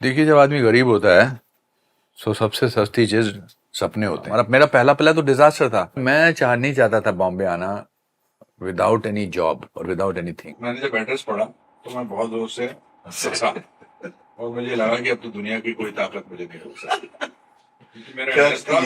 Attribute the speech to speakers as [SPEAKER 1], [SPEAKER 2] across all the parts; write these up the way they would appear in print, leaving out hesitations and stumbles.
[SPEAKER 1] देखिए, जब आदमी गरीब होता है तो सबसे सस्ती चीज सपने होते हैं। और मेरा पहला तो डिजास्टर था। मैं नहीं चाहता था बॉम्बे आना विदाउट एनी जॉब और विदाउट एनीथिंग।
[SPEAKER 2] मैंने जब एड्रेस पढ़ा तो मैं बहुत जोर से हंसा और मुझे लगा कि अब तो दुनिया की कोई ताकत मुझे नहीं रोक सकती, क्योंकि मेरा एड्रेस था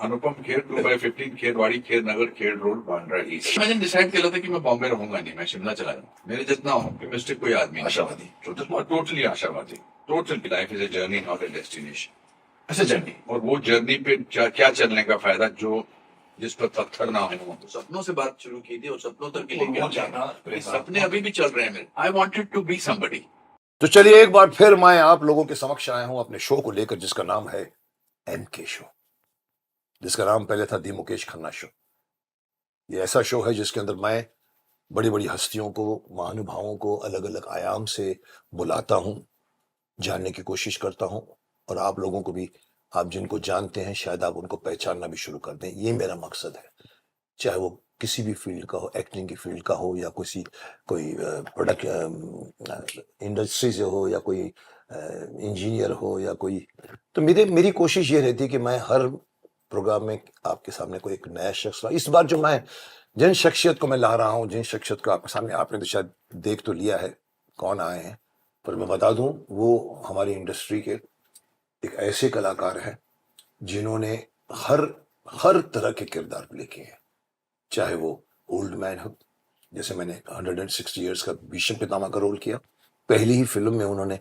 [SPEAKER 2] अनुपम खेर 2/15 खेरवाड़ी खेर नगर खेर रोड बांद्रा ईस्ट। मैंने डिसाइड किया था कि मैं बॉम्बे रहूंगा नहीं, मैं शिमला चला जाऊंगा। मेरे जितना ऑप्टिमिस्टिक कोई आदमी, आशावादी, टोटली आशावादी। Totally life is a journey not a destination, ऐसे जर्नी। और वो जर्नी पे क्या चलने का फायदा जो जिस पर पत्थर ना हो। तो सपनों से बात शुरू की थी और सपनों तक लेके जाना। सपने अभी भी चल रहे हैं मेरे। I wanted to be somebody.
[SPEAKER 3] तो चलिए एक बार फिर मैं आप लोगों के समक्ष आया हूं अपने शो को लेकर, जिसका नाम है एमके शो, जिसका नाम पहले था दी मुकेश खन्ना शो। ये ऐसा शो है जिसके अंदर मैं बड़ी बड़ी हस्तियों को, महानुभावों को अलग अलग आयाम से बुलाता हूं, जानने की कोशिश करता हूं, और आप लोगों को भी, आप जिनको जानते हैं शायद आप उनको पहचानना भी शुरू कर दें। ये मेरा मकसद है, चाहे वो किसी भी फील्ड का हो, एक्टिंग की फील्ड का हो, या कोई प्रोडक्ट इंडस्ट्री से हो, या कोई इंजीनियर हो, या कोई। तो मेरी कोशिश ये रहती है कि मैं हर प्रोग्राम में आपके सामने कोई एक नया शख्स ला। इस बार जो मैं जिन शख्सियत को मैं ला रहा हूँ, जिन शख्सियत को आपके सामने, आपने तो शायद देख तो लिया है कौन आए हैं, पर मैं बता दूं वो हमारी इंडस्ट्री के एक ऐसे कलाकार हैं जिन्होंने हर तरह के किरदार प्ले किए हैं। चाहे वो ओल्ड मैन हो, जैसे मैंने 160 इयर्स का भीष्म पितामह का रोल किया, पहली ही फिल्म में उन्होंने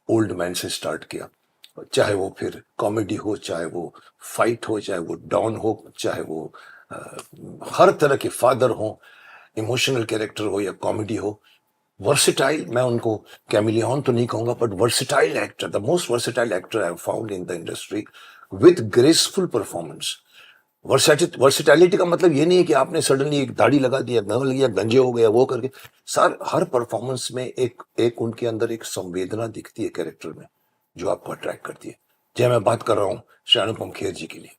[SPEAKER 3] ओल्ड मैन से स्टार्ट किया। चाहे वो फिर कॉमेडी हो, चाहे वो फाइट हो, चाहे वो डॉन हो, चाहे वो हर तरह के फादर हो, इमोशनल कैरेक्टर हो या कॉमेडी हो, वर्सेटाइल। मैं उनको कैमिलियन तो नहीं कहूंगा, but versatile actor, the most versatile actor I have found in the industry, with graceful performance. Versatility का मतलब ये नहीं है कि आपने सडनली एक दाढ़ी लगा दिया, नव लग गया, गंजे हो गया, वो करके। सर हर परफॉर्मेंस में एक उनके अंदर एक संवेदना दिखती है कैरेक्टर में, जो आपको अट्रैक्ट करती है। जय मैं बात कर रहा हूं श्री अनुपम खेर जी के लिए।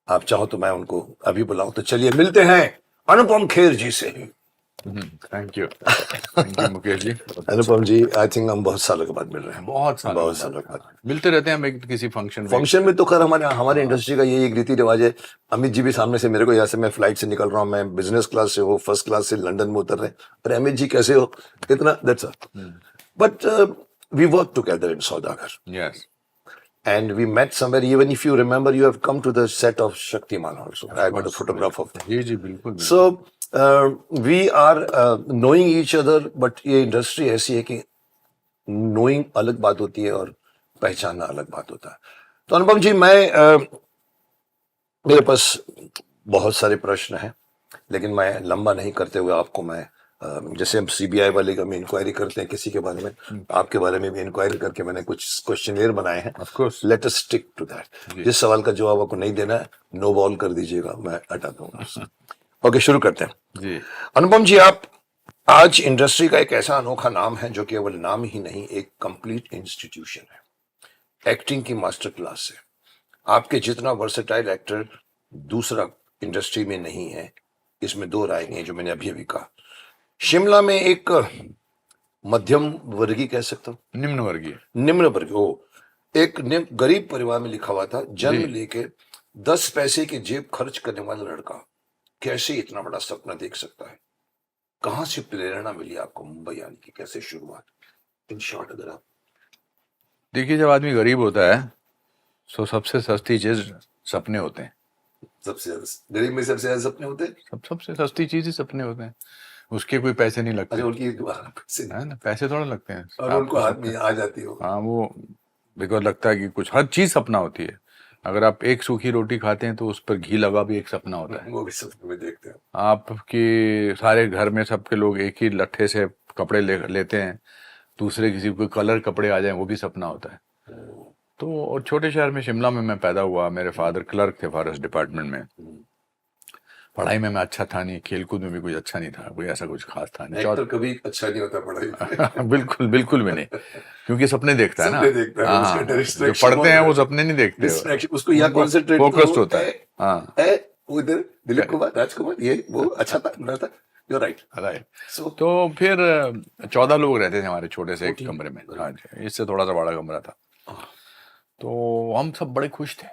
[SPEAKER 3] आप चाहो तो मैं उनको अभी बुलाऊं, तो चलिए मिलते हैं अनुपम खेर जी से।
[SPEAKER 1] Thank you Mukesh ji.
[SPEAKER 3] Anupam ji, I think हम बहुत सालों के बाद मिल रहे हैं।
[SPEAKER 1] बहुत सालों के बाद मिलते रहते हैं। हम किसी फंक्शन में
[SPEAKER 3] तो खैर हमारे इंडस्ट्री का यही एक रीति रिवाज है। अमित जी भी सामने से मेरे को, यहाँ से मैं फ्लाइट से निकल रहा हूँ, मैं बिजनेस क्लास से हो, फर्स्ट क्लास से लंदन में उतर रहे हैं, पर अमित जी कैसे हो, इतना, that's all. But we work together in Saudagar.
[SPEAKER 1] Yes.
[SPEAKER 3] And we met somewhere. Even if you remember, you have come to the set of Shaktiman also. I got a photograph of that.
[SPEAKER 1] जी बिल्कुल।
[SPEAKER 3] So we are knowing each other, but ये industry ऐसी है कि knowing अलग बात होती है और पहचानना अलग बात होता है। तो अनुपम जी, मेरे पास बहुत सारे प्रश्न हैं, लेकिन मैं लंबा नहीं करते हुए आपको मैं, जैसे हम सीबीआई वाले का में इंक्वायरी करते हैं किसी के बारे में, आपके बारे में भी इंक्वायरी करके मैंने कुछ क्वेश्चनर बनाए हैं।
[SPEAKER 1] Of course,
[SPEAKER 3] let us stick to that. जिस सवाल का जवाब आपको नहीं देना है, नो बॉल कर दीजिएगा, मैं हटा दूंगा। ओके, शुरू करते हैं
[SPEAKER 1] जी।
[SPEAKER 3] अनुपम जी, आप आज इंडस्ट्री का एक ऐसा अनोखा नाम है जो केवल नाम ही नहीं, एक कंप्लीट इंस्टीट्यूशन है। एक्टिंग की मास्टर क्लास है। आपके जितना वर्सेटाइल एक्टर दूसरा इंडस्ट्री में नहीं है, इसमें दो राय नहीं है, जो मैंने अभी अभी कहा। शिमला में एक मध्यम वर्गीय कह सकता हूँ, निम्न वर्गीय हो, एक गरीब परिवार में लिखा हुआ था, जन्म लेके 10 पैसे की जेब खर्च करने वाला लड़का कैसे इतना बड़ा सपना देख सकता है? कहां से प्रेरणा मिली आपको मुंबई आने की? कैसे शुरुआत? इन शॉर्ट अगर आप।
[SPEAKER 1] देखिए, जब आदमी गरीब होता है तो सबसे सस्ती चीज सपने होते हैं।
[SPEAKER 3] सबसे ज्यादा गरीब में सबसे ज्यादा सपने होते हैं।
[SPEAKER 1] सबसे सस्ती चीज ही सपने होते हैं। उसके कोई पैसे नहीं लगते।
[SPEAKER 3] अच्छा, उनकी पैसे
[SPEAKER 1] है ना, पैसे थोड़ा लगते हैं
[SPEAKER 3] और उनको हाथ में आ जाती हो।
[SPEAKER 1] हाँ, वो बिकॉज लगता है कि कुछ हर चीज सपना होती है। अगर आप एक सूखी रोटी खाते हैं तो उस पर घी लगा भी एक सपना होता है।
[SPEAKER 3] वो भी सपने में देखते हैं।
[SPEAKER 1] आपके सारे घर में सबके लोग एक ही लट्ठे से कपड़े लेते हैं, दूसरे किसी को कलर कपड़े आ जाए, वो भी सपना होता है। तो और छोटे शहर में, शिमला में मैं पैदा हुआ। मेरे फादर क्लर्क थे फॉरेस्ट डिपार्टमेंट में। पढ़ाई में मैं अच्छा था नहीं, खेलकूद में भी कुछ अच्छा नहीं था, कोई ऐसा कुछ खास था नहीं।
[SPEAKER 3] एक्टर कभी अच्छा नहीं होता पढ़ाई में।
[SPEAKER 1] बिल्कुल भी नहीं, क्योंकि सपने देखता है ना।
[SPEAKER 3] हाँ,
[SPEAKER 1] जो पढ़ते हैं वो सपने नहीं देखते,
[SPEAKER 3] उसको यहाँ कॉन्सेंट्रेट
[SPEAKER 1] फोकस्ड होता है। हाँ,
[SPEAKER 3] उधर दिलीप कुमार, राजकुमार, ये वो अच्छा था, बुरा था, यू राइट।
[SPEAKER 1] राइट।
[SPEAKER 3] सो
[SPEAKER 1] तो फिर 14 लोग रहते थे हमारे छोटे से एक
[SPEAKER 3] 14
[SPEAKER 1] कमरे में। हाँ जी, इससे थोड़ा सा बड़ा कमरा था। तो हम सब बड़े खुश थे,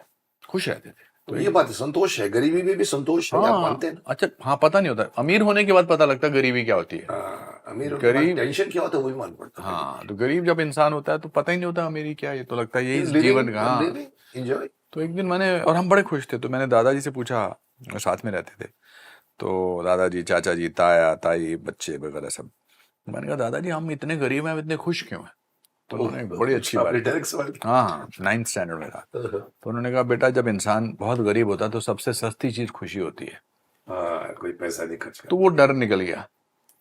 [SPEAKER 1] खुश रहते थे।
[SPEAKER 3] तो ये बात है, संतोष है, गरीबी में भी संतोष है, आप मानते हैं ना?
[SPEAKER 1] अच्छा, हाँ, पता नहीं होता, अमीर होने के बाद पता लगता है गरीबी क्या होती है।
[SPEAKER 3] अमीर होने के बाद
[SPEAKER 1] गरीब,
[SPEAKER 3] टेंशन क्या होता है वो भी मान पड़ता है।
[SPEAKER 1] हाँ, तो गरीब जब इंसान होता है तो पता ही नहीं होता अमीरी क्या है, ये तो लगता है यही जीवन का। हाँ,
[SPEAKER 3] एंजॉय।
[SPEAKER 1] तो एक दिन मैंने, और हम बड़े खुश थे, तो मैंने दादाजी से पूछा, साथ में रहते थे, तो दादाजी, चाचा जी, ताया ताई, बच्चे वगैरह सब। मैंने कहा दादाजी हम इतने गरीब हैं, हम इतने खुश क्यों हैं? तो उन्होंने बड़ी अच्छी बात,
[SPEAKER 3] डायरेक्ट सवाल।
[SPEAKER 1] हाँ, 9th स्टैंडर्ड में था, तो उन्होंने कहा बेटा जब इंसान बहुत गरीब होता है तो सबसे सस्ती चीज खुशी होती है।
[SPEAKER 3] कोई पैसा नहीं खर्च
[SPEAKER 1] तो वो डर निकल गया।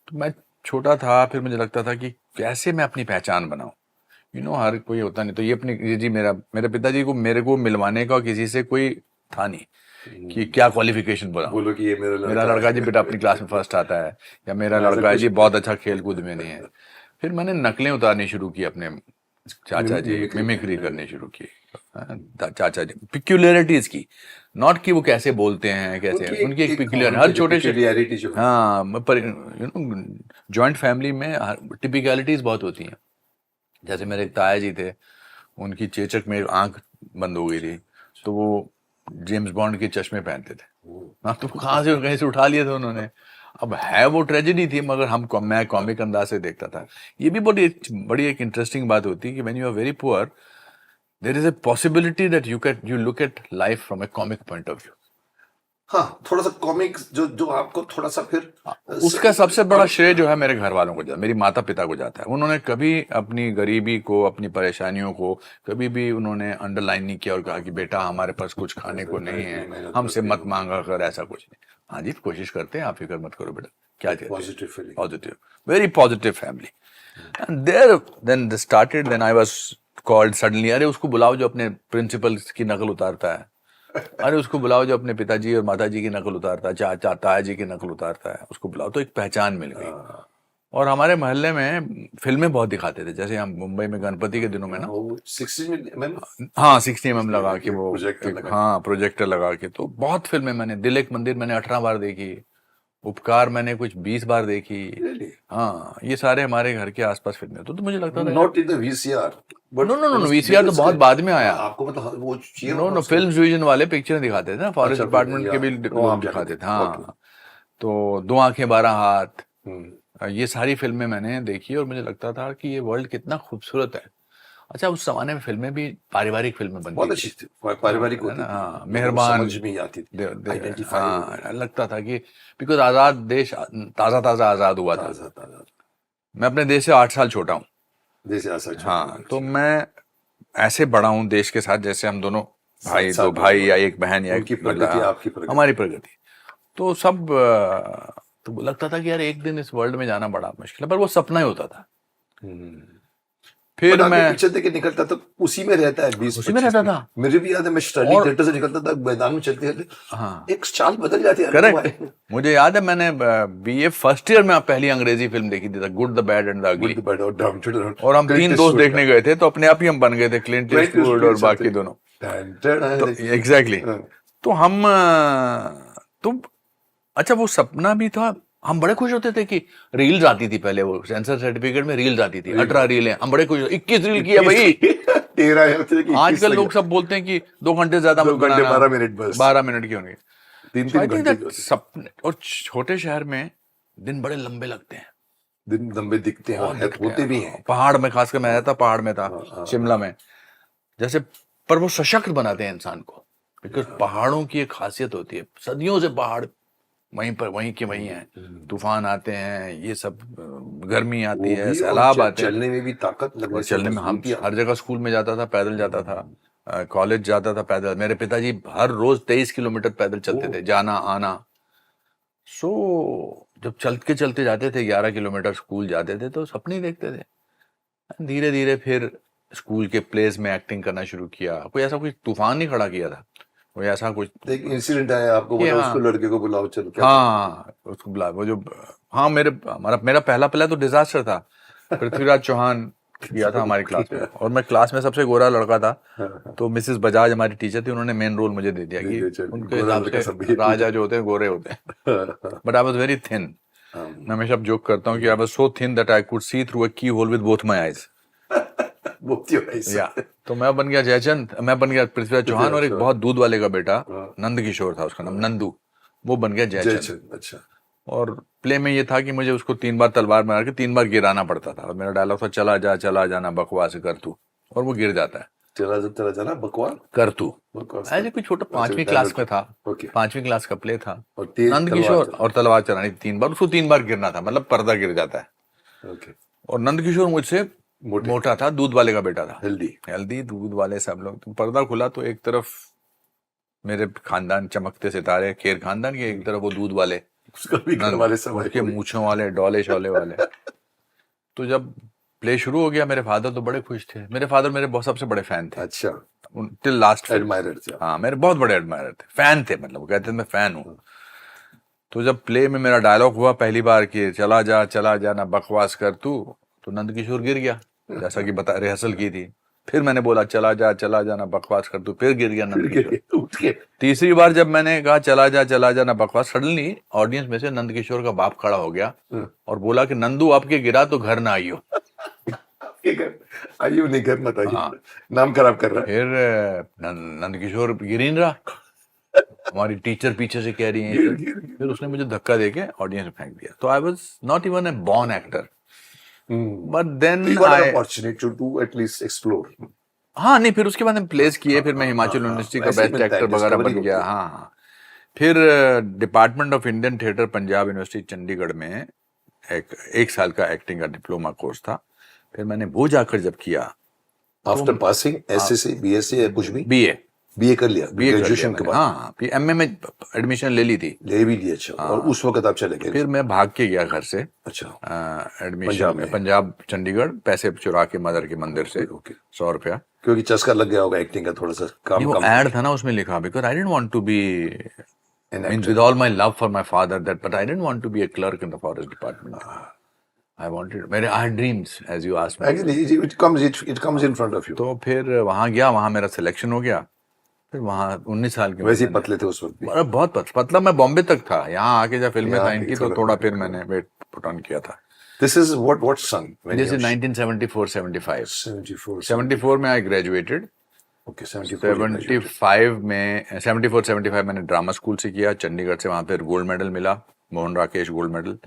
[SPEAKER 1] तो मैं छोटा था, फिर मुझे लगता था कि कैसे मैं अपनी पहचान बनाऊं, हर कोई होता नहीं। तो ये अपनी, ये जी मेरे पिताजी को मेरे को मिलवाने का किसी से कोई था नहीं कि क्या क्वालिफिकेशन बनाऊं,
[SPEAKER 3] बोलो कि ये
[SPEAKER 1] मेरा लड़का जी बेटा अपनी क्लास में फर्स्ट आता है, या मेरा लड़का जी बहुत अच्छा खेल कूद में नहीं है। फिर मैंने नकलें उतारनी शुरू की अपने चाचा जी, मिमिक्री करनी शुरू की, चाचा जी, पिक्यूलरिटीज की, नॉट कि वो कैसे बोलते हैं, कैसे उनकी एक पिक्यूलर, हर छोटे से, हाँ, पर जॉइंट फैमिली में टिपिकलिटीज बहुत होती हैं। जैसे मेरे एक ताया जी थे, उनकी चेचक में आंख बंद हो गई थी, तो वो जेम्स बॉन्ड के चश्मे पहनते थे। हाँ, तो कहाँ से कहीं से उठा लिए थे उन्होंने। अब है वो ट्रेजेडी थी, मगर मैं कॉमिक अंदाज से देखता था। ये भी बड़ी एक इंटरेस्टिंग बात होती है कि when you are very poor there is a possibility that you look at life from a comic point of view.
[SPEAKER 3] हाँ, थोड़ा सा कॉमिक जो आपको थोड़ा सा फिर
[SPEAKER 1] उसका सबसे बड़ा श्रेय जो है मेरे घर वालों को जाता है, मेरी माता पिता को जाता है। उन्होंने कभी अपनी गरीबी को, अपनी परेशानियों को कभी भी उन्होंने अंडरलाइन नहीं किया और कहा कि बेटा हमारे पास कुछ खाने को नहीं है, हमसे मत मांगा कर, ऐसा कुछ नहीं। हाँ जी, कोशिश करते हैं, आप फिक्र मत करो बेटा, क्या कहते हैं, positive, very positive family. And then started, then I was called suddenly, अरे उसको बुलाओ जो अपने प्रिंसिपल की नकल उतारता है, अरे उसको बुलाओ जो अपने पिताजी और माताजी की नकल उतारता है, चाचा ताया जी की नकल उतारता है, उसको बुलाओ। तो एक पहचान मिल गई। और हमारे मोहल्ले में फिल्में बहुत दिखाते थे, जैसे हम मुंबई में गणपति के दिनों में ना, 60 mm लगा के वो, हाँ, प्रोजेक्टर लगा के, तो बहुत फिल्में मैंने, दिल एक मंदिर मैंने 18 बार देखी, उपकार मैंने कुछ 20 बार देखी। हाँ, ये सारे हमारे घर के आसपास फिल्में। तो मुझे लगता था
[SPEAKER 3] not in the VCR,
[SPEAKER 1] no, VCR तो बहुत बाद में आया।
[SPEAKER 3] आपको मतलब वो चाहिए,
[SPEAKER 1] नो, फिल्म डिवीजन वाले पिक्चर दिखाते थे ना, फॉरेस्ट डिपार्टमेंट के भी लोग दिखाते थे। हाँ, तो 2 आंखें 12 हाथ, ये सारी फिल्में मैंने देखी और मुझे लगता था कि ये वर्ल्ड कितना खूबसूरत है। अच्छा, उस जमाने में फिल्में भी पारिवारिक फिल्में बनती
[SPEAKER 3] बहुत अच्छी थी, पारिवारिक होती थी,
[SPEAKER 1] हाँ, मेहरबान,
[SPEAKER 3] समझ में आती थी,
[SPEAKER 1] हाँ, लगता था कि बिकॉज आजाद देश ताजा आजाद हुआ था। मैं अपने देश से 8 साल छोटा हूँ, हाँ, तो मैं ऐसे बड़ा हूँ देश के साथ जैसे हम दोनों भाई, 2 भाई या एक बहन या हमारी प्रगति। तो सब तो लगता था कि यार एक दिन इस वर्ल्ड में जाना बड़ा मुश्किल है, पर वो सपना ही होता था। फिर मैं
[SPEAKER 3] पिक्चर देख के निकलता था, उसी में रहता है, 20
[SPEAKER 1] उसी में रहता था।
[SPEAKER 3] मुझे भी याद है, मैं स्टर्लिंग थिएटर से निकलता था, मैदान में चलते थे, हाँ, एक चाल बदल जाती है।
[SPEAKER 1] करेक्ट, मुझे याद है मैंने बीए फर्स्ट ईयर में पहली अंग्रेजी फिल्म देखी थी, good the bad and the ugly, और हम 3 दोस्त देखने गए थे, तो अपने आप ही हम बन गए थे, क्लिंट ईस्टवुड और बाकी दोनों। एग्जैक्टली, तो हम तो अच्छा, वो सपना भी था। हम बड़े खुश होते थे कि रील्स आती थी पहले, वो सेंसर सर्टिफिकेट में रील्स आती थी, 18 रीलें, हम बड़े खुश, 21 रील किया भाई। आजकल लोग सब बोलते हैं कि 2 घंटे ज्यादा,
[SPEAKER 3] 12 मिनट बस,
[SPEAKER 1] 12 मिनट की होंगे,
[SPEAKER 3] 3 घंटे
[SPEAKER 1] सपने। और छोटे शहर में दिन बड़े लंबे लगते हैं,
[SPEAKER 3] दिन लंबे दिखते हैं, होते भी हैं।
[SPEAKER 1] पहाड़ में, खासकर मैं रहता पहाड़ में था, शिमला में, जैसे, पर वो सशक्त बनाते हैं इंसान को, बिकॉज पहाड़ों की एक खासियत होती है, सदियों से पहाड़ वहीं के वहीं है, तूफान आते हैं, ये सब, गर्मी आती है, सैलाब आते हैं,
[SPEAKER 3] चलने में भी ताकत लगने,
[SPEAKER 1] चलने में, हम हर जगह स्कूल में जाता था, पैदल जाता था, कॉलेज जाता था पैदल, मेरे पिताजी हर रोज 23 किलोमीटर पैदल चलते थे, जाना आना। सो जब चलते जाते थे 11 किलोमीटर, स्कूल जाते थे, तो सपने ही देखते थे। धीरे धीरे फिर स्कूल के प्लेस में एक्टिंग करना शुरू किया। कोई ऐसा कुछ तूफान नहीं खड़ा किया था, कोई ऐसा कुछ
[SPEAKER 3] एक इंसिडेंट आया, आपको बोला उसको, लड़के को बुलाओ, चलो,
[SPEAKER 1] हाँ, उसको बुला, वो जो, हाँ, मेरा पहला तो डिजास्टर था। पृथ्वीराज चौहान किया था हमारी क्लास में, और मैं क्लास में सबसे गोरा लड़का था, तो मिसेस बजाज हमारी टीचर थी, उन्होंने मेन रोल मुझे दे दिया कि उनके हिसाब से राजा जो होते हैं गोरे होते हैं, but I was very thin. मैं हमेशा जोक करता हूँ कि I was so thin that I could see through a keyhole with both my eyes. या तो मैं बन गया जयचंद, मैं बन गया पृथ्वीराज चौहान, और एक बहुत दूध वाले का बेटा नंद किशोर था, उसका नाम नंदू, वो बन गया जयचंद।
[SPEAKER 3] अच्छा।
[SPEAKER 1] और प्ले में ये था कि मुझे उसको 3 बार तलवार मार के 3 बार गिराना पड़ता था, और मेरा डायलॉग था चला जाना बकवास कर तू, और वो गिर जाता है।
[SPEAKER 3] चला जाना बकवास
[SPEAKER 1] कर तू,
[SPEAKER 3] बकवास
[SPEAKER 1] ऐसे कोई छोटा 5वीं
[SPEAKER 3] अच्छा,
[SPEAKER 1] क्लास में था,
[SPEAKER 3] ओके।
[SPEAKER 1] 5वीं क्लास का प्ले था।
[SPEAKER 3] और तेज
[SPEAKER 1] नंद
[SPEAKER 3] तलवार
[SPEAKER 1] किशोर
[SPEAKER 3] चला-
[SPEAKER 1] और तलवार चलानी 3 बार, उसको 3 बार गिरना था, मतलब पर्दा गिर जाता है।
[SPEAKER 3] ओके।
[SPEAKER 1] और नंद किशोर मुझसे मोटा था, दूध वाले का बेटा था,
[SPEAKER 3] हेल्दी
[SPEAKER 1] दूध वाले सब लोग। तो पर्दा खुला तो एक तरफ मेरे खानदान चमकते सितारे खेर खानदान के, एक तरफ वो दूध वाले
[SPEAKER 3] उसका भी घर वाले सब आए
[SPEAKER 1] उसके
[SPEAKER 3] हुए।
[SPEAKER 1] मूछों वाले डोले शोले वाले। तो जब प्ले शुरू हो गया, मेरे फादर तो बड़े खुश थे। मेरे फादर मेरे बहुत सबसे बड़े फैन थे,
[SPEAKER 3] अच्छा,
[SPEAKER 1] टिल लास्ट
[SPEAKER 3] एडमायरर थे।
[SPEAKER 1] हाँ, मेरे बहुत बड़े एडमायरर थे, फैन थे, मतलब वो कहते थे मैं फैन हूँ। तो जब प्ले में मेरा डायलॉग हुआ पहली बार कि चला जाना बकवास कर तू, तो नंद किशोर गिर गया, जैसा कि बता रिहर्सल की थी। फिर मैंने बोला चला जाना बकवास कर तू, फिर गिर गया नंद किशोर।
[SPEAKER 3] उठ के
[SPEAKER 1] तीसरी बार जब मैंने कहा चला जाना बकवास, सडनली ऑडियंस में से नंद किशोर का बाप खड़ा हो गया और बोला कि नंदू आपके गिरा तो घर ना आइयो।
[SPEAKER 3] आइयो नहीं, घर मत आइयो,
[SPEAKER 1] हाँ।
[SPEAKER 3] नाम खराब कर रहा है।
[SPEAKER 1] फिर नंद किशोर गिर ही नहीं रहा, हमारी टीचर पीछे से कह रही है। फिर उसने मुझे धक्का देके ऑडियंस में फेंक दिया। तो I was not even a born actor, but then I
[SPEAKER 3] opportunity to do at least explore.
[SPEAKER 1] हाँ नहीं, फिर उसके बाद हम प्लेस किए, फिर मैं हिमाचल यूनिवर्सिटी का बेस्ट एक्टर वगैरह बन गया। हाँ, फिर department of Indian theatre Punjab university Chandigarh में एक साल का एक्टिंग का डिप्लोमा कोर्स था। फिर मैंने वो जाकर जब किया,
[SPEAKER 3] आफ्टर पासिंग एसएससी बीएससी या कुछ भी, बीए कर लिया, ग्रेजुएशन के बाद।
[SPEAKER 1] हाँ, फिर एमए में एडमिशन ले ली थी,
[SPEAKER 3] ले भी लिया। अच्छा, और उस वक्त आप चले गए?
[SPEAKER 1] फिर मैं भाग के गया घर से।
[SPEAKER 3] अच्छा,
[SPEAKER 1] एडमिशन में पंजाब चंडीगढ़, पैसे चुरा के मदर के मंदिर से 100 रुपया,
[SPEAKER 3] क्योंकि चस्का लग गया होगा एक्टिंग का थोड़ा सा काम।
[SPEAKER 1] वो एड था ना उसमें लिखा, because I didn't want to be means with all my love for my father that, but I didn't want to be a clerk in the forest department. I wanted, मेरे I had dreams as you asked me.
[SPEAKER 3] Actually it comes in front of you.
[SPEAKER 1] तो फिर वहां गया, वहां मेरा selection हो गया। फिर वहां 19 साल के
[SPEAKER 3] वैसे ही पतले थे उस वक्त भी?
[SPEAKER 1] अरे बहुत पतला, मैं बॉम्बे तक था। यहाँ आके जब फिल्में साइन की तो थोड़ा फिर मैंने वेट पुट ऑन किया था।
[SPEAKER 3] This is what son?
[SPEAKER 1] This is 1974-75.
[SPEAKER 3] 74
[SPEAKER 1] में आई ग्रेजुएटेड।
[SPEAKER 3] Okay, 74
[SPEAKER 1] 74-75 मैंने ड्रामा स्कूल से किया चंडीगढ़ से, वहां पर गोल्ड मेडल मिला, मोहन राकेश गोल्ड मेडल।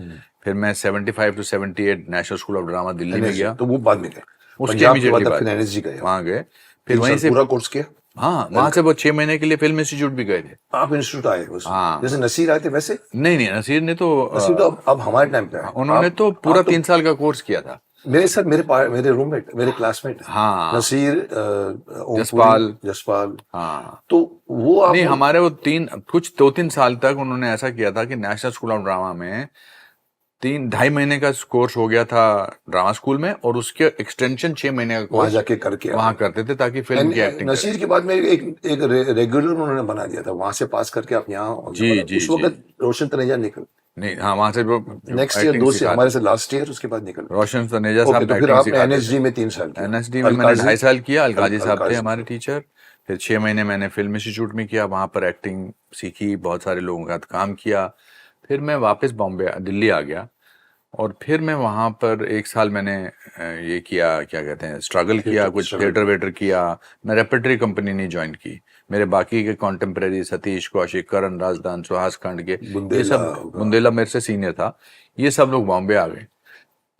[SPEAKER 1] फिर मैं 75 to 78 national school of drama Delhi में गया।
[SPEAKER 3] तो वो बाद में गए,
[SPEAKER 1] उसके इमीडिएटली बाद
[SPEAKER 3] एनएसजी गए,
[SPEAKER 1] वहां गए। फिर वहीं से
[SPEAKER 3] पूरा कोर्स किया।
[SPEAKER 1] हाँ, वहां से वो 6 महीने के लिए फिल्म इंस्टीट्यूट भी गए थे।
[SPEAKER 3] आप इंस्टीट्यूट आए उस
[SPEAKER 1] हाँ।
[SPEAKER 3] जैसे नसीर आए थे वैसे?
[SPEAKER 1] नहीं, नसीर ने तो
[SPEAKER 3] अब हमारे टाइम पे
[SPEAKER 1] उन्होंने तो पूरा 3 साल का कोर्स किया था।
[SPEAKER 3] मेरे साथ मेरे रूममेट, मेरे क्लासमेट।
[SPEAKER 1] हाँ,
[SPEAKER 3] नसीर, जसपाल।
[SPEAKER 1] हाँ,
[SPEAKER 3] तो वो आप
[SPEAKER 1] नहीं, हमारे वो 2-3 साल तक उन्होंने ऐसा किया था कि नेशनल स्कूल ऑफ ड्रामा में 3-2.5 महीने का कोर्स हो गया था ड्रामा स्कूल में, और उसके एक्सटेंशन 6 महीने का
[SPEAKER 3] वहां जाके करके
[SPEAKER 1] वहां करते थे ताकि फिल्म की एक्टिंग।
[SPEAKER 3] नसीर के बाद में एक रेगुलर उन्होंने बना दिया था, वहां से पास करके आप यहाँ।
[SPEAKER 1] जी,
[SPEAKER 3] उस वक्त रोशन तनेजा निकल
[SPEAKER 1] नहीं, हाँ, वहां से
[SPEAKER 3] नेक्स्ट ईयर 2 से हमारे से लास्ट ईयर उसके बाद निकल
[SPEAKER 1] रोशन तनेजा साहब।
[SPEAKER 3] तो फिर आपने एनएसडी में 3 साल किया।
[SPEAKER 1] एनएसडी में मैंने 2.5 साल किया, अलकाजी साहब थे हमारे टीचर। फिर 6 महीने मैंने फिल्म इंस्टीट्यूट में किया, वहां पर एक्टिंग सीखी, बहुत सारे लोगों का काम किया। फिर मैं वापस दिल्ली आ गया, और फिर मैं वहां पर 1 साल मैंने ये किया, क्या कहते हैं, स्ट्रगल किया, कुछ थिएटर वेटर किया। मैं रेपर्टरी कंपनी नहीं ज्वाइन की। मेरे बाकी के कॉन्टेम्परेरी सतीश कौशिक, करण राजदान, सुहास खंड के, ये सब, बुंदेला मेरे से सीनियर था, ये सब लोग बॉम्बे आ गए।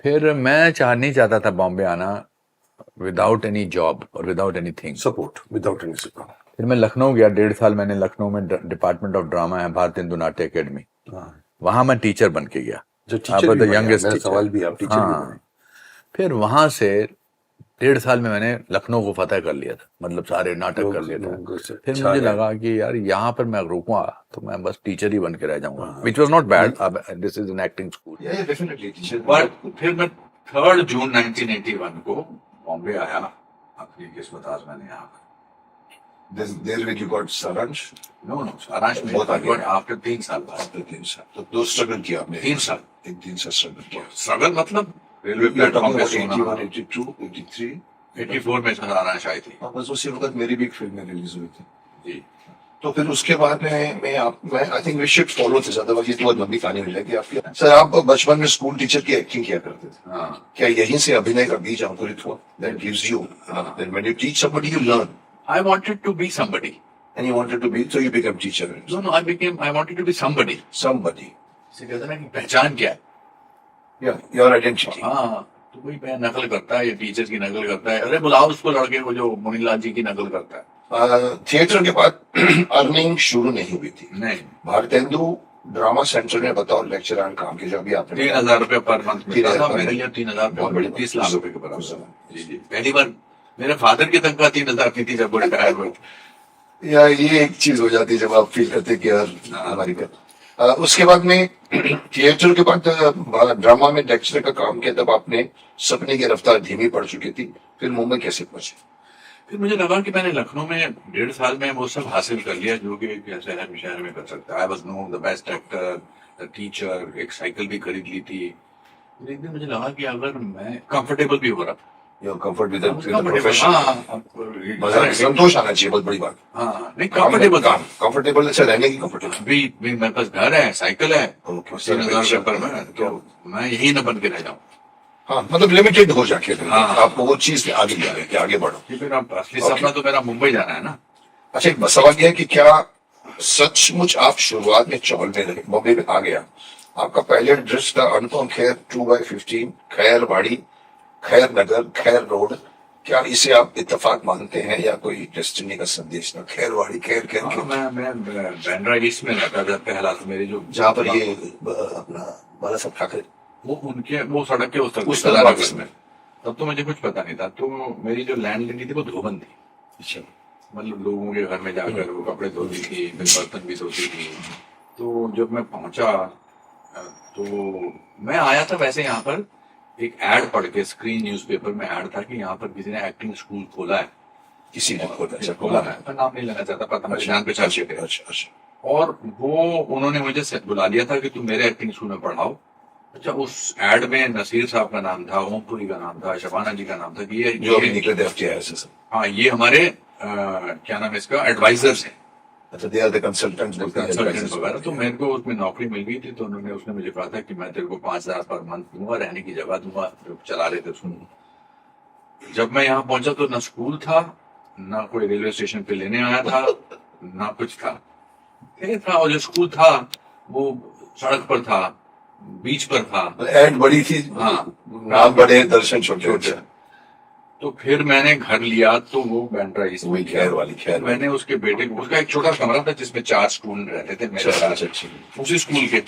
[SPEAKER 1] फिर मैं नहीं चाहता था बॉम्बे आना विदाउट एनी जॉब और without any thing
[SPEAKER 3] support, without any support.
[SPEAKER 1] फिर मैं लखनऊ गया, 1.5 साल मैंने लखनऊ में डिपार्टमेंट ऑफ ड्रामा है, भारतीय हिंदू नाट्य अकेडमी, वहां मैं टीचर बन के गया।
[SPEAKER 3] यंगेस्ट सवाल भी आप टीचर भी बने।
[SPEAKER 1] फिर वहां से 1.5 साल में मैंने लखनऊ को फतेह कर लिया था, मतलब सारे नाटक कर लिया था। फिर मुझे लगा कि यार यहाँ पर मैं रुकूंगा तो मैं बस टीचर ही बन के रह जाऊंगा, which was not bad. This is an acting school.
[SPEAKER 2] But फिर मैं 3 जून 1981 को बॉम्बे आया, अपनी किस्मत आजमाने यहाँ पर।
[SPEAKER 3] There when you got सारांश?
[SPEAKER 2] No, सारांश में आफ्टर 3 साल बाद।
[SPEAKER 3] 3 साल तो 2 स्ट्रगल किया आपने?
[SPEAKER 2] 3 साल।
[SPEAKER 3] 3 साल स्ट्रगल किया।
[SPEAKER 2] स्ट्रगल मतलब रेलवे प्लेटफॉर्म पे सोना।
[SPEAKER 3] 81, 82, 83,
[SPEAKER 2] 84 में सारांश आई थी।
[SPEAKER 3] बस उसी वक्त मेरी भी एक फिल्म रिलीज हुई थी।
[SPEAKER 2] जी,
[SPEAKER 3] तो फिर उसके बाद में मैं I think we should follow this, otherwise ये बहुत लंबी कहानी हो जाएगी आपकी। सर आप बचपन में स्कूल टीचर की एक्टिंग किया करते थे,
[SPEAKER 2] हाँ,
[SPEAKER 3] क्या यहीं से अभिनय का बीज अंकुरित हुआ? That gives you, then when you teach somebody you learn,
[SPEAKER 2] I wanted to be somebody.
[SPEAKER 3] And you wanted to be, so you become teacher.
[SPEAKER 2] No, no, I wanted to be somebody.
[SPEAKER 3] Somebody,
[SPEAKER 2] इसे कहते हैं ना कि पहचान क्या है।
[SPEAKER 3] या your identity.
[SPEAKER 2] हाँ, तो कोई नकल करता है, ये टीचर की नकल करता है, अरे बुलाओ उसको लड़के को जो मुनीलाल जी की नकल करता है।
[SPEAKER 3] थिएटर के बाद अर्निंग शुरू नहीं हुई थी।
[SPEAKER 2] नहीं,
[SPEAKER 3] भारतेंदु ड्रामा सेंटर में बतौर लेक्चरर काम किया, जो अभी आपने
[SPEAKER 2] 3,000 रुपये पर मंथ मिलता
[SPEAKER 3] 3,000
[SPEAKER 2] था मेरे लिए। 3,000
[SPEAKER 3] बहुत बड़ी
[SPEAKER 2] 30 लाख रुपए के
[SPEAKER 3] उस
[SPEAKER 2] बराबर।
[SPEAKER 3] समय।
[SPEAKER 2] जी जी, पहली बार मेरे फादर की तनख्वाह 3,000 की थी जब वो रिटायर हुए।
[SPEAKER 3] या ये एक चीज हो जाती है जब आप फील करते हैं कि यार हमारी उसके बाद में थिएटर के बाद ड्रामा में लेक्चरर का काम किया, तब आपने सपने की रफ्तार धीमी पड़ चुकी थी। फिर मुंबई कैसे पहुंचे?
[SPEAKER 2] फिर मुझे लगा कि मैंने लखनऊ में 1.5 साल में वो सब हासिल कर लिया जो कि एक शहर में कर सकता है। I was known the best actor, the teacher, एक साइकिल भी खरीद ली थी। फिर एक दिन मुझे लगा कि अगर मैं कंफर्टेबल भी हो रहा,
[SPEAKER 3] your comfort with
[SPEAKER 2] comfortable,
[SPEAKER 3] profession,
[SPEAKER 2] हाँ,
[SPEAKER 3] संतोष आना चाहिए, बहुत बड़ी बात।
[SPEAKER 2] हाँ, नहीं कंफर्टेबल था।
[SPEAKER 3] कंफर्टेबल अच्छा रहने की कंफर्टेबल।
[SPEAKER 2] भी मेरे पास घर है, साइकिल है,
[SPEAKER 3] Okay,
[SPEAKER 2] 3,000 रुपये पर मैं, तो मैं यही न बन के रह जाऊँ।
[SPEAKER 3] हाँ, मतलब लिमिटेड हो जाके
[SPEAKER 2] हाँ।
[SPEAKER 3] आपको वो चीज आगे जा रही है कि आगे बढ़ो।
[SPEAKER 2] कि फिर अब असली सपना तो मेरा मुंबई जाना है ना।
[SPEAKER 3] अच्छा, एक सवाल यह है कि क्या सचमुच आप शुरुआत में चौल में रहे, बॉम्बे में आ गया, आपका पहले एड्रेस था अनुपम खेर 2/15 खैरवाड़ी, खैर नगर, खैर रोड, क्या इसे आप इत्तेफाक मानते हैं या कोई डेस्टिनी का संदेश था? खैरवाड़ी, खैर खैर
[SPEAKER 2] हाँ,
[SPEAKER 3] खैर,
[SPEAKER 2] मैं बैंड्रा ईस्ट में रहता था पहला, तो मेरी जो
[SPEAKER 3] जहाँ पर ये अपना बाला साहब ठाकरे,
[SPEAKER 2] वो सड़क के उस
[SPEAKER 3] तरफ
[SPEAKER 2] तरफ
[SPEAKER 3] वापस में।
[SPEAKER 2] तब तो मुझे कुछ पता नहीं था। तो मेरी जो लैंड लेनी थी वो धोबन थी।
[SPEAKER 3] अच्छा,
[SPEAKER 2] मतलब लोगों के घर में जाकर वो कपड़े धोती थी, फिर बर्तन भी धोती थी। तो जब मैं पहुंचा तो मैं आया था वैसे यहाँ पर एक एड पढ़ के, स्क्रीन न्यूज़पेपर में एड था कि यहाँ पर किसी ने एक्टिंग स्कूल खोला है।
[SPEAKER 3] किसी ने खोला? अच्छा,
[SPEAKER 2] खोला है, मैं नाम नहीं लेना चाहता, पता मुझे जान पहचान के थे।
[SPEAKER 3] अच्छा अच्छा,
[SPEAKER 2] और वो उन्होंने मुझे बुला लिया था कि तुम मेरे एक्टिंग स्कूल में पढ़ाओ। अच्छा, उस एड में नसीर साहब का नाम था, ओमपुरी का नाम था, शबाना जी का नाम था कि
[SPEAKER 3] जो अभी निकले थे FTIS।
[SPEAKER 2] हाँ, ये हमारे क्या नाम है इसका, एडवाइजर्स हैं,
[SPEAKER 3] अच्छा, दे आर द कंसल्टेंट्स
[SPEAKER 2] वगैरह। तो मेरे को उसमें नौकरी मिल गई थी। तो उसने मुझे कहा था कि मैं तेरे को 5,000 पर मंथ दूंगा, रहने की जगह दूंगा, जो चला रहे थे उसको। जब मैं यहाँ पहुंचा तो ना स्कूल था, ना कोई रेलवे स्टेशन पे लेने आया था, ना कुछ था। ये था, और जो स्कूल था वो सड़क पर था, बीच पर था।
[SPEAKER 3] एड बड़ी थी,
[SPEAKER 2] हाँ,
[SPEAKER 3] नाम बड़े, दर्शन छोटे छोटे।
[SPEAKER 2] तो फिर मैंने घर लिया, तो वो बैंड्रा ईस्ट में
[SPEAKER 3] वही खैर वाली, खैर वाली।
[SPEAKER 2] मैंने उसके बेटे को, उसका एक छोटा कमरा था जिसमें 4 स्टूडेंट रहते थे मेरे
[SPEAKER 3] अच्छा,
[SPEAKER 2] साथ,
[SPEAKER 3] अच्छा,
[SPEAKER 2] उसी स्कूल के।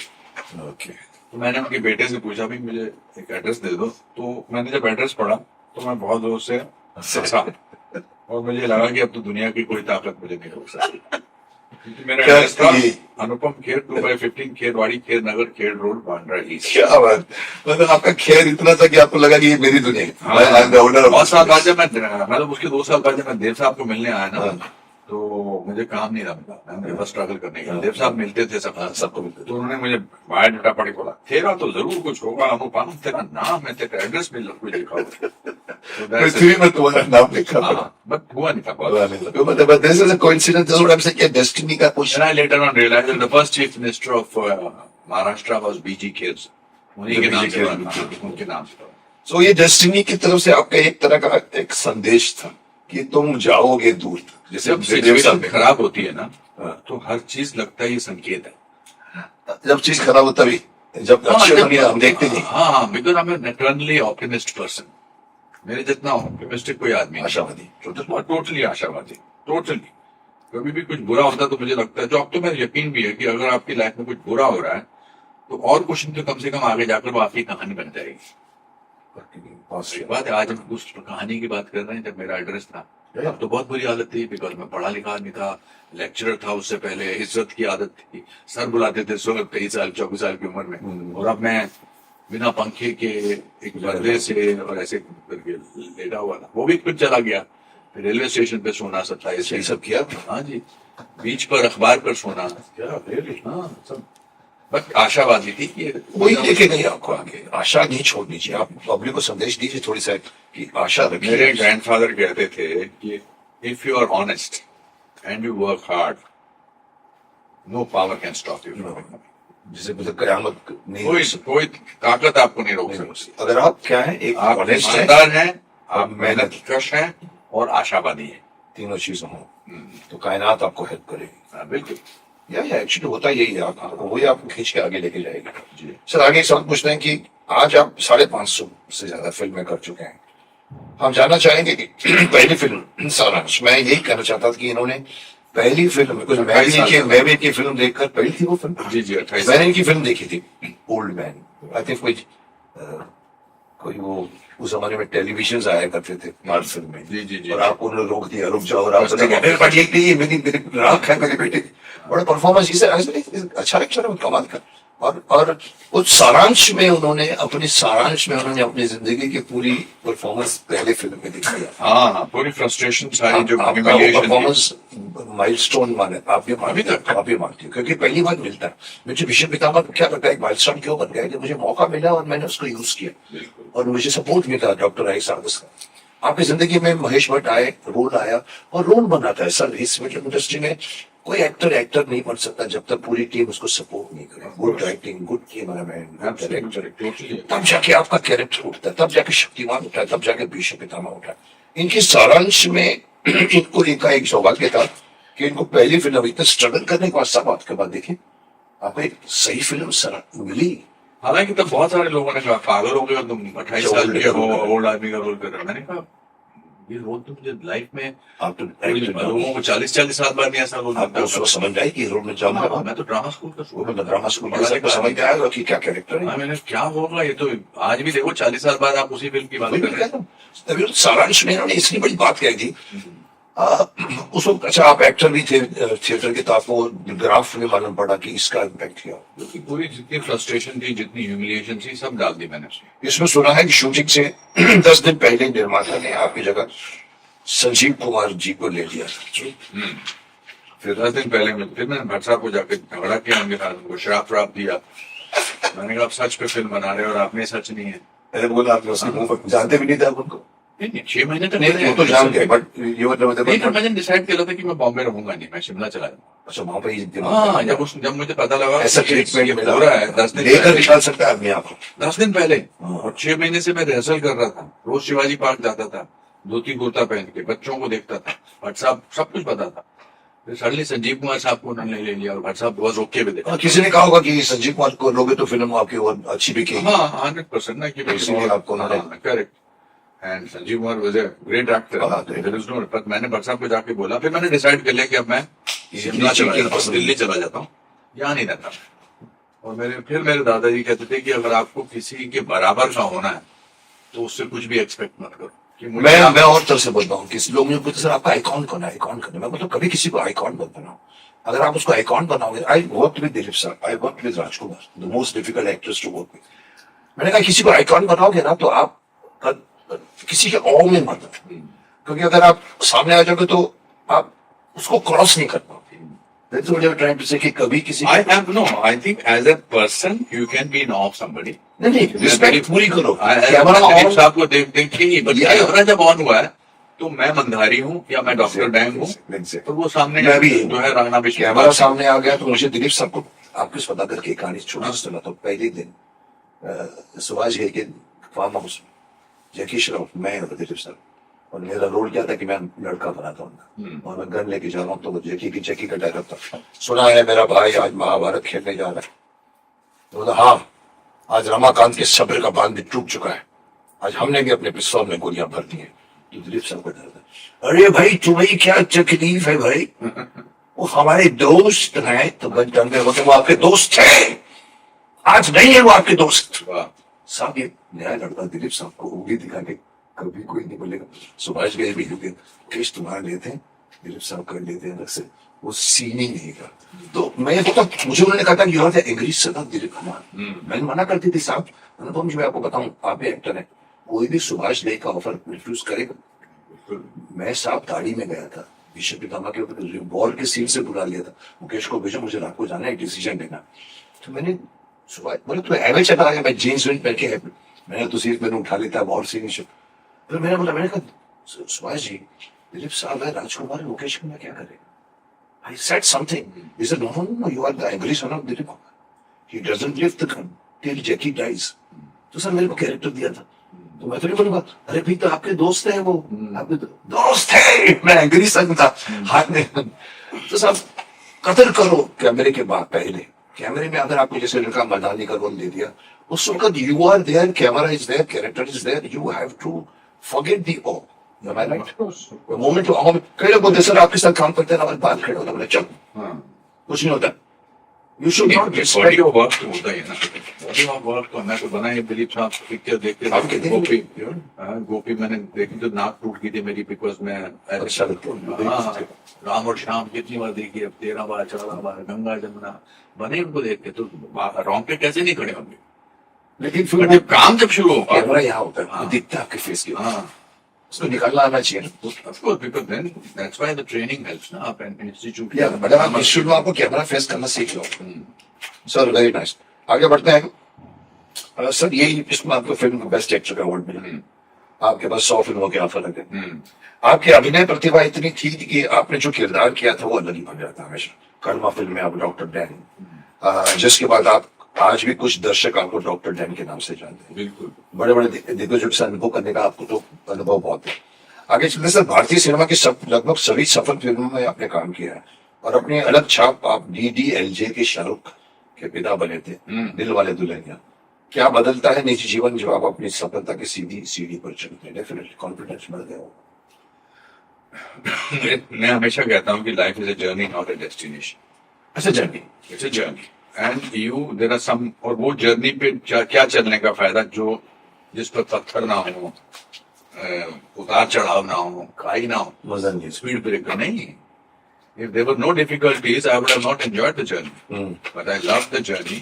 [SPEAKER 3] ओके।
[SPEAKER 2] तो मैंने उनके बेटे से पूछा भी मुझे एक एड्रेस दे दो। तो मैंने जब एड्रेस पढ़ा तो मैं बहुत जोर से हंसा, और मुझे लगा कि अब तो दुनिया की कोई ताकत मुझे नहीं रोक सकती, क्योंकि मेरा
[SPEAKER 3] क्या
[SPEAKER 2] एड्रेस था
[SPEAKER 3] ये?
[SPEAKER 2] अनुपम खेर 2/15 खेरवाड़ी, खेर नगर, खेर रोड, बांद्रा ईस्ट।
[SPEAKER 3] क्या बात, मतलब आपका खैर इतना था कि आपको लगा कि ये मेरी दुनिया है।
[SPEAKER 2] हाँ,
[SPEAKER 3] I am the owner of
[SPEAKER 2] बहुत साल
[SPEAKER 3] this
[SPEAKER 2] बाद
[SPEAKER 3] place।
[SPEAKER 2] जब मैं, मतलब उसके 2 साल बाद जब मैं देव साहब को मिलने आया ना,
[SPEAKER 3] हाँ।
[SPEAKER 2] तो मुझे काम नहीं था मिला, मैंने बस स्ट्रगल करने का।
[SPEAKER 3] हाँ।
[SPEAKER 2] देव साहब मिलते थे सब,
[SPEAKER 3] सबको मिलते थे।
[SPEAKER 2] तो उन्होंने मुझे बायोडाटा पढ़ के बोला, तेरा तो जरूर कुछ होगा अनुपम, तेरा नाम है, तेरा एड्रेस भी कुछ लिखा होगा। तो
[SPEAKER 3] पृथ्वी में तुम्हारा नाम लिखा था।
[SPEAKER 2] हाँ, बट हुआ नहीं था बहुत।
[SPEAKER 3] But this is a coincidence. That's what I'm saying. Destiny का कुछ।
[SPEAKER 2] And I later on realized that the first chief minister of Maharashtra was B.G. Khers. उन्हीं के नाम से बना, उनके नाम से।
[SPEAKER 3] So ये डेस्टिनी की तरफ से आपका एक तरह का एक संदेश था कि तुम जाओगे दूर तक। जैसे
[SPEAKER 2] जब
[SPEAKER 3] देव
[SPEAKER 2] सिचुएशन
[SPEAKER 3] साहब ने
[SPEAKER 2] खराब होती है ना,
[SPEAKER 3] हाँ।
[SPEAKER 2] तो हर चीज लगता है ये संकेत है।
[SPEAKER 3] जब चीज खराब होता भी, जब अच्छे होती है हम देखते नहीं।
[SPEAKER 2] हाँ, because I am eternally optimist person. मेरे जितना ऑप्टिमिस्टिक कोई आदमी नहीं।
[SPEAKER 3] आशावादी।
[SPEAKER 2] टोटली आशावादी, टोटली। कभी भी कुछ बुरा होता है तो मुझे लगता है, जो अब तो मेरा यकीन भी है कि अगर आपकी लाइफ में कुछ बुरा हो रहा है तो और कुछ नहीं तो कम से कम आगे जाकर वो आपकी कहानी बन जाएगी। एक बात है, आज हम उस कहानी की बात कर रहे हैं जब मेरा एड्रेस था, अब तो बहुत बुरी हालत थी, बिकॉज मैं पढ़ा लिखा आदमी था, लेक्चरर था, उससे पहले इज्जत की आदत थी, सर बुलाते थे 23 साल 24 साल की उम्र में, और अब मैं बिना पंखे के एक बदले से और ऐसे करके लेटा हुआ था। वो भी कुछ चला गया, फिर रेलवे स्टेशन पे सोना 27
[SPEAKER 3] ये सब किया।
[SPEAKER 2] हाँ जी, बीच पर अखबार पर सोना, हाँ सब, बट आशावादी थी कि
[SPEAKER 3] वही लेके गई आपको आगे। आशा नहीं छोड़नी चाहिए। आप पब्लिक को संदेश दीजिए थोड़ी सा कि आशा रखिए।
[SPEAKER 2] मेरे ग्रैंडफादर कहते थे कि if you are honest and you work hard no power can stop you.
[SPEAKER 3] जिसे मतलब कयामत नहीं
[SPEAKER 2] कोई कोई ताकत आपको नहीं रोक सकती।
[SPEAKER 3] अगर आप क्या है, एक
[SPEAKER 2] आप
[SPEAKER 3] ऑनेस्ट है,
[SPEAKER 2] ईमानदार हैं, आप मेहनत कश हैं और आशावादी हैं।
[SPEAKER 3] तीनों चीजों हो तो कायनात आपको हेल्प करेगी।
[SPEAKER 2] हाँ, बिल्कुल।
[SPEAKER 3] या एक्चुअली होता यही है, वही आपको खींच के आगे लेके जाएगा।
[SPEAKER 2] जी।
[SPEAKER 3] सर आगे एक सवाल पूछते हैं कि आज आप 550 से ज्यादा फिल्में कर चुके हैं। हम जानना चाहेंगे कि पहली फिल्म सारांश, मैं यही कहना चाहता था कि इन्होंने पहली फिल्म कुछ मैं भी की फिल्म देखकर, पहली थी वो फिल्म,
[SPEAKER 2] जी जी 28
[SPEAKER 3] मैंने इनकी फिल्म देखी थी ओल्ड मैन। आई थिंक कोई वो उस जमाने में टेलीविजन आया करते थे भारत फिल्म में।
[SPEAKER 2] जी जी जी।
[SPEAKER 3] और आपको उन्होंने रोक दिया, रुक जाओ, और आप बोले कि मेरे पास ये मेरी मेरी राख है, मेरे बेटे बड़ा परफॉर्मेंस इसे अच्छा एक्टर है, कमाल का। और उस सारांश में उन्होंने अपनी जिंदगी की पूरी परफॉर्मेंस पहले फिल्म में दिखाई है।
[SPEAKER 2] हाँ हाँ, पूरी फ्रस्ट्रेशन सारी जो
[SPEAKER 3] आपका
[SPEAKER 2] humiliation थी।
[SPEAKER 3] परफॉर्मेंस माइलस्टोन माने आप भी
[SPEAKER 2] अभी तक।
[SPEAKER 3] आप भी मानते हो, क्योंकि पहली बार मिलता है मुझे विषय पितामह क्या लगता है, एक माइलस्टोन क्यों बन गया कि मुझे मौका मिला और मैंने उसको यूज किया और मुझे सपोर्ट मिला डॉक्टर आई साहब का। आपकी जिंदगी में महेश भट्ट आए, रोल आया और रोल बनाता है। सर इस फिल्म इंडस्ट्री में कोई एक्टर नहीं बन सकता जब तक पूरी टीम उसको सपोर्ट नहीं करे। Good writing, good cameraman, good director, तब जाके आपका कैरेक्टर उठता है, तब जाके शक्तिमान उठा है, तब जाके भीष्म पितामह उठा है। इनकी सारांश में इनको इनका एक सौभाग्य था कि इनको पहली फिल्म इतना स्ट्रगल करने के बाद सब आपके बाद देखिए आपको एक सही फिल्म सर मिली।
[SPEAKER 2] हालांकि तब बहुत सारे लोगों ने कहा पागल हो गए हो तुम, 28 साल के हो, ओल्ड आदमी का रोल कर रहे हो। मैंने कहा ये रोल तो मुझे लाइफ में
[SPEAKER 3] आप तो
[SPEAKER 2] लोगों को 40 साल बाद नहीं ऐसा रोल मिलता
[SPEAKER 3] आपको उसको समझ आए कि रोल में जाऊंगा।
[SPEAKER 2] है। मैं तो ड्रामा स्कूल का स्टूडेंट
[SPEAKER 3] ड्रामा स्कूल में सबको समझ में आएगा कि क्या कैरेक्टर है।
[SPEAKER 2] मैंने क्या होगा ये तो आज भी देखो 40 साल बाद आप उसी फिल्म की बात कर रहे हैं।
[SPEAKER 3] तभी सारांश में इन्होंने इतनी बड़ी बात कही थी। उस वक्त अच्छा आप एक्टर भी थे थिएटर के, तो आपको ग्राफ में मालूम पड़ा कि इसका इम्पैक्ट किया।
[SPEAKER 2] क्योंकि पूरी जितनी फ्रस्ट्रेशन थी, जितनी ह्यूमिलिएशन थी, सब डाल दी मैंने उसमें।
[SPEAKER 3] इसमें सुना है कि शूटिंग से 10 दिन पहले निर्माता ने आपकी जगह संजीव कुमार जी को ले लिया।
[SPEAKER 2] फिर 10 दिन पहले फिर मैंने भट्ट साहब को जाकर झगड़ा किया, उनके साथ उनको श्राप दिया। मैंने कहा आप सच पे फिल्म बना रहे हो और आपने सच नहीं है।
[SPEAKER 3] मैंने बोला आपने उसके मुंह पर जानते भी नहीं थे आप उनको?
[SPEAKER 2] नहीं 6 महीने तक
[SPEAKER 3] नहीं वो तो जान गए, बट ये मतलब
[SPEAKER 2] मैंने डिसाइड किया था कि मैं बॉम्बे रहूंगा नहीं, मैं शिमला चला जाऊंगा।
[SPEAKER 3] अच्छा वहां पे
[SPEAKER 2] हाँ, जब मुझे पता लगा
[SPEAKER 3] ऐसा ट्रीटमेंट मिला
[SPEAKER 2] हो रहा है 10 दिन
[SPEAKER 3] लेकर निकाल सकता है आदमी आपको
[SPEAKER 2] 10 दिन पहले। और 6 महीने से मैं रिहर्सल कर रहा था, रोज शिवाजी पार्क जाता था, धोती कुर्ता पहन के बच्चों को देखता था, भट्ट साहब सब कुछ पता था। फिर सडनली संजीव कुमार साहब को उन्होंने ले लिया और भट्ट साहब बहुत रोक के भी देखा।
[SPEAKER 3] किसी ने कहा होगा कि संजीव कुमार को लोगे तो फिल्म आपकी और अच्छी बिकेगी।
[SPEAKER 2] हाँ 100% ना कि
[SPEAKER 3] इसीलिए आपको उन्होंने
[SPEAKER 2] correct. And Sanjeev Kumar was a great actor, there is no, पर मैंने भट्ट साहब को जाके बोला, फिर मैंने डिसाइड कर लिया कि अब मैं शिमला चला जाता हूं, दिल्ली चला जाता हूँ, यहाँ नहीं रहता। और मेरे दादाजी कहते थे कि अगर आपको किसी के बराबर का होना है तो उससे कुछ भी एक्सपेक्ट मत करो।
[SPEAKER 3] मैं और तरह से बोलता हूँ कि लोग मुझे पूछते सर आपका आइकॉन कौन है, आइकॉन कौन है। मैं मतलब कभी किसी को आइकॉन मत बनाओ। अगर आप उसको आइकॉन बनाओगे, I work with Dilip sir, I work with Rajkumar, the most difficult actors to work with. मैंने कहा किसी को आइकॉन बनाओगे ना तो आप किसी के औ में मत, क्योंकि अगर आप सामने आ जाओगे तो आप उसको क्रॉस नहीं कर पाओगे। That's what you're trying to say कि कभी किसी
[SPEAKER 2] I think as a person you can be in awe of somebody.
[SPEAKER 3] नहीं रिस्पेक्ट पूरी करो।
[SPEAKER 2] दिलीप साहब को देख के ही, बट कैमरा जब ऑन हुआ है तो मैं मंधारी हूँ या मैं डॉक्टर डैंग हूँ, तो वो सामने
[SPEAKER 3] मैं भी
[SPEAKER 2] जो है राणा विष्णु
[SPEAKER 3] कैमरा सामने आ गया तो मुझे दिलीप साहब को आपको इस पता करके कहानी छोटी सी सुना। तो पहले दिन सुभाष घई के फार्म हाउस में जैकी श्रॉफ, मैं और दिलीप साहब, और मेरा रोल क्या था कि मैं लड़का बना था उनका और मैं गन लेके जा रहा हूँ। तो जैकी का डायलॉग था, सुना है मेरा भाई आज महाभारत खेलने जा रहा है। तो हाँ, आज रमाकांत के सब्र का बांध भी टूट चुका है, आज हमने भी अपने पिस्तौल में गोलियां भर दी है। तो दिलीप साहब को डर था, अरे भाई तुम्हें क्या तकलीफ है भाई, वो हमारे दोस्त हैं। तो बचपन में वो आपके दोस्त थे, आज नहीं है वो आपके दोस्त। साहब ये नया लड़का दिलीप साहब को उंगली दिखा के कभी कोई नहीं बोलेगा। सुभाष घई भी केस तुम्हारे लेते हैं, दिलीप साहब कर लेते हैं, से वो सीन ही नहीं करता। तो मैं मुझे उन्होंने कहा था you are the angry son of Dilip Kumar. मैंने मना करती थी साहब, अनुपम मैं आपको बताऊं आप भी एक्टर है, कोई भी सुभाष घई का ऑफर रिफ्यूज करेगा। मैं साहब दाढ़ी में गया था, भीष्म पितामह के वॉर के सीन से बुला लिया था, मुकेश को भेजा मुझे रात को जाना है, डिसीजन लेना। तो मैंने सुभाष बोले तो एवे चला गया, मैं जीन्स वेंट पहन के, मैंने तो सीट मैंने उठा लेता वॉर सीन। फिर मैंने बोला, मैंने कहा सुभाष जी दिलीप साहब है, राजकुमार है, मुकेश को मैं क्या करेगा। I said something. He said, no, you are the angry son of Dilip Kumar. He doesn't lift the gun till Jackie dies. तो सर मेरे को कैरेक्टर दिया था, तो मैं तो नहीं बोलूंगा अरे भाई तो आपके दोस्त हैं वो, आपके दोस्त है, मैं एंग्री सन था हाथ में। तो सब कदर करो कैमरे के बाद, पहले कैमरे में अगर आपको जैसे लड़का मदानी का रोल दे दिया, उस वक्त you are there, camera is there, character is there, you have to forget the ऑ। Am I right? The moment कई लोग बोलते सर आपके साथ काम करते हैं हमारे बात खड़े होता, बोले चल कुछ नहीं होता। You should not
[SPEAKER 2] body
[SPEAKER 3] respect
[SPEAKER 2] of work तो होता ही है ना, बॉडी ऑफ वर्क तो मैं तो बना है। दिलीप साहब पिक्चर देखते
[SPEAKER 3] आप कहते हैं
[SPEAKER 2] गोपी, गोपी मैंने देखी तो नाक टूट गई थी मेरी, बिकॉज मैं
[SPEAKER 3] अच्छा लगता है।
[SPEAKER 2] राम और श्याम कितनी बार देखी, अब 13 बार 14 बार, गंगा जमुना बने उनको देखते तो रोंगटे कैसे नहीं खड़े होंगे।
[SPEAKER 3] लेकिन फिर
[SPEAKER 2] जब काम जब शुरू होगा,
[SPEAKER 3] कैमरा यहाँ होता है, वो दिखता है आपके फेस के ऊपर, उसको निकालना आना चाहिए।
[SPEAKER 2] of course, because then that's why the training helps ना, आप इंस्टीट्यूट
[SPEAKER 3] या बड़ा आप इंस्टीट्यूट में आपको कैमरा फेस करना सीख लो। सर वेरी नाइस, आगे बढ़ते हैं। सर यही इसमें आपको फिल्म को बेस्ट एक्टर का अवार्ड मिला, आपके पास 100 फिल्मों के ऑफर लगे। आपकी अभिनय प्रतिभा इतनी थी कि आपने जो किरदार किया था वो अलग ही बन जाता हमेशा। कर्मा फिल्म में आप डॉक्टर डैन, जिसके बाद आप आज भी कुछ दर्शक आपको डॉक्टर डैन के नाम से जानते हैं।
[SPEAKER 2] बिल्कुल,
[SPEAKER 3] बड़े बड़े दिग्गजों के साथ अनुभव करने का आपको तो अनुभव बहुत है। आगे चलते सर, भारतीय सिनेमा की लगभग सभी सफल फिल्मों में आपने काम किया है और अपनी अलग छाप आप DDLJ के शाहरुख के पिता बने थे, दिल वाले दुल्हनिया। क्या बदलता है निजी जीवन जो आप अपनी सफलता की सीधी सीढ़ी पर चलते हैं? डेफिनेटली कॉन्फिडेंस बढ़ गया होगा।
[SPEAKER 2] मैं हमेशा कहता हूँ कि life is a journey not a destination.
[SPEAKER 3] अच्छा journey,
[SPEAKER 2] it's a journey and you there are some, और वो जर्नी पे क्या चलने का फायदा जो जिस पर पत्थर ना हो, उतार चढ़ाव ना हो, खाई ना हो,
[SPEAKER 3] मजा नहीं।
[SPEAKER 2] स्पीड ब्रेकर नहीं। If there were no difficulties, I would have not enjoyed the journey. But I loved the journey.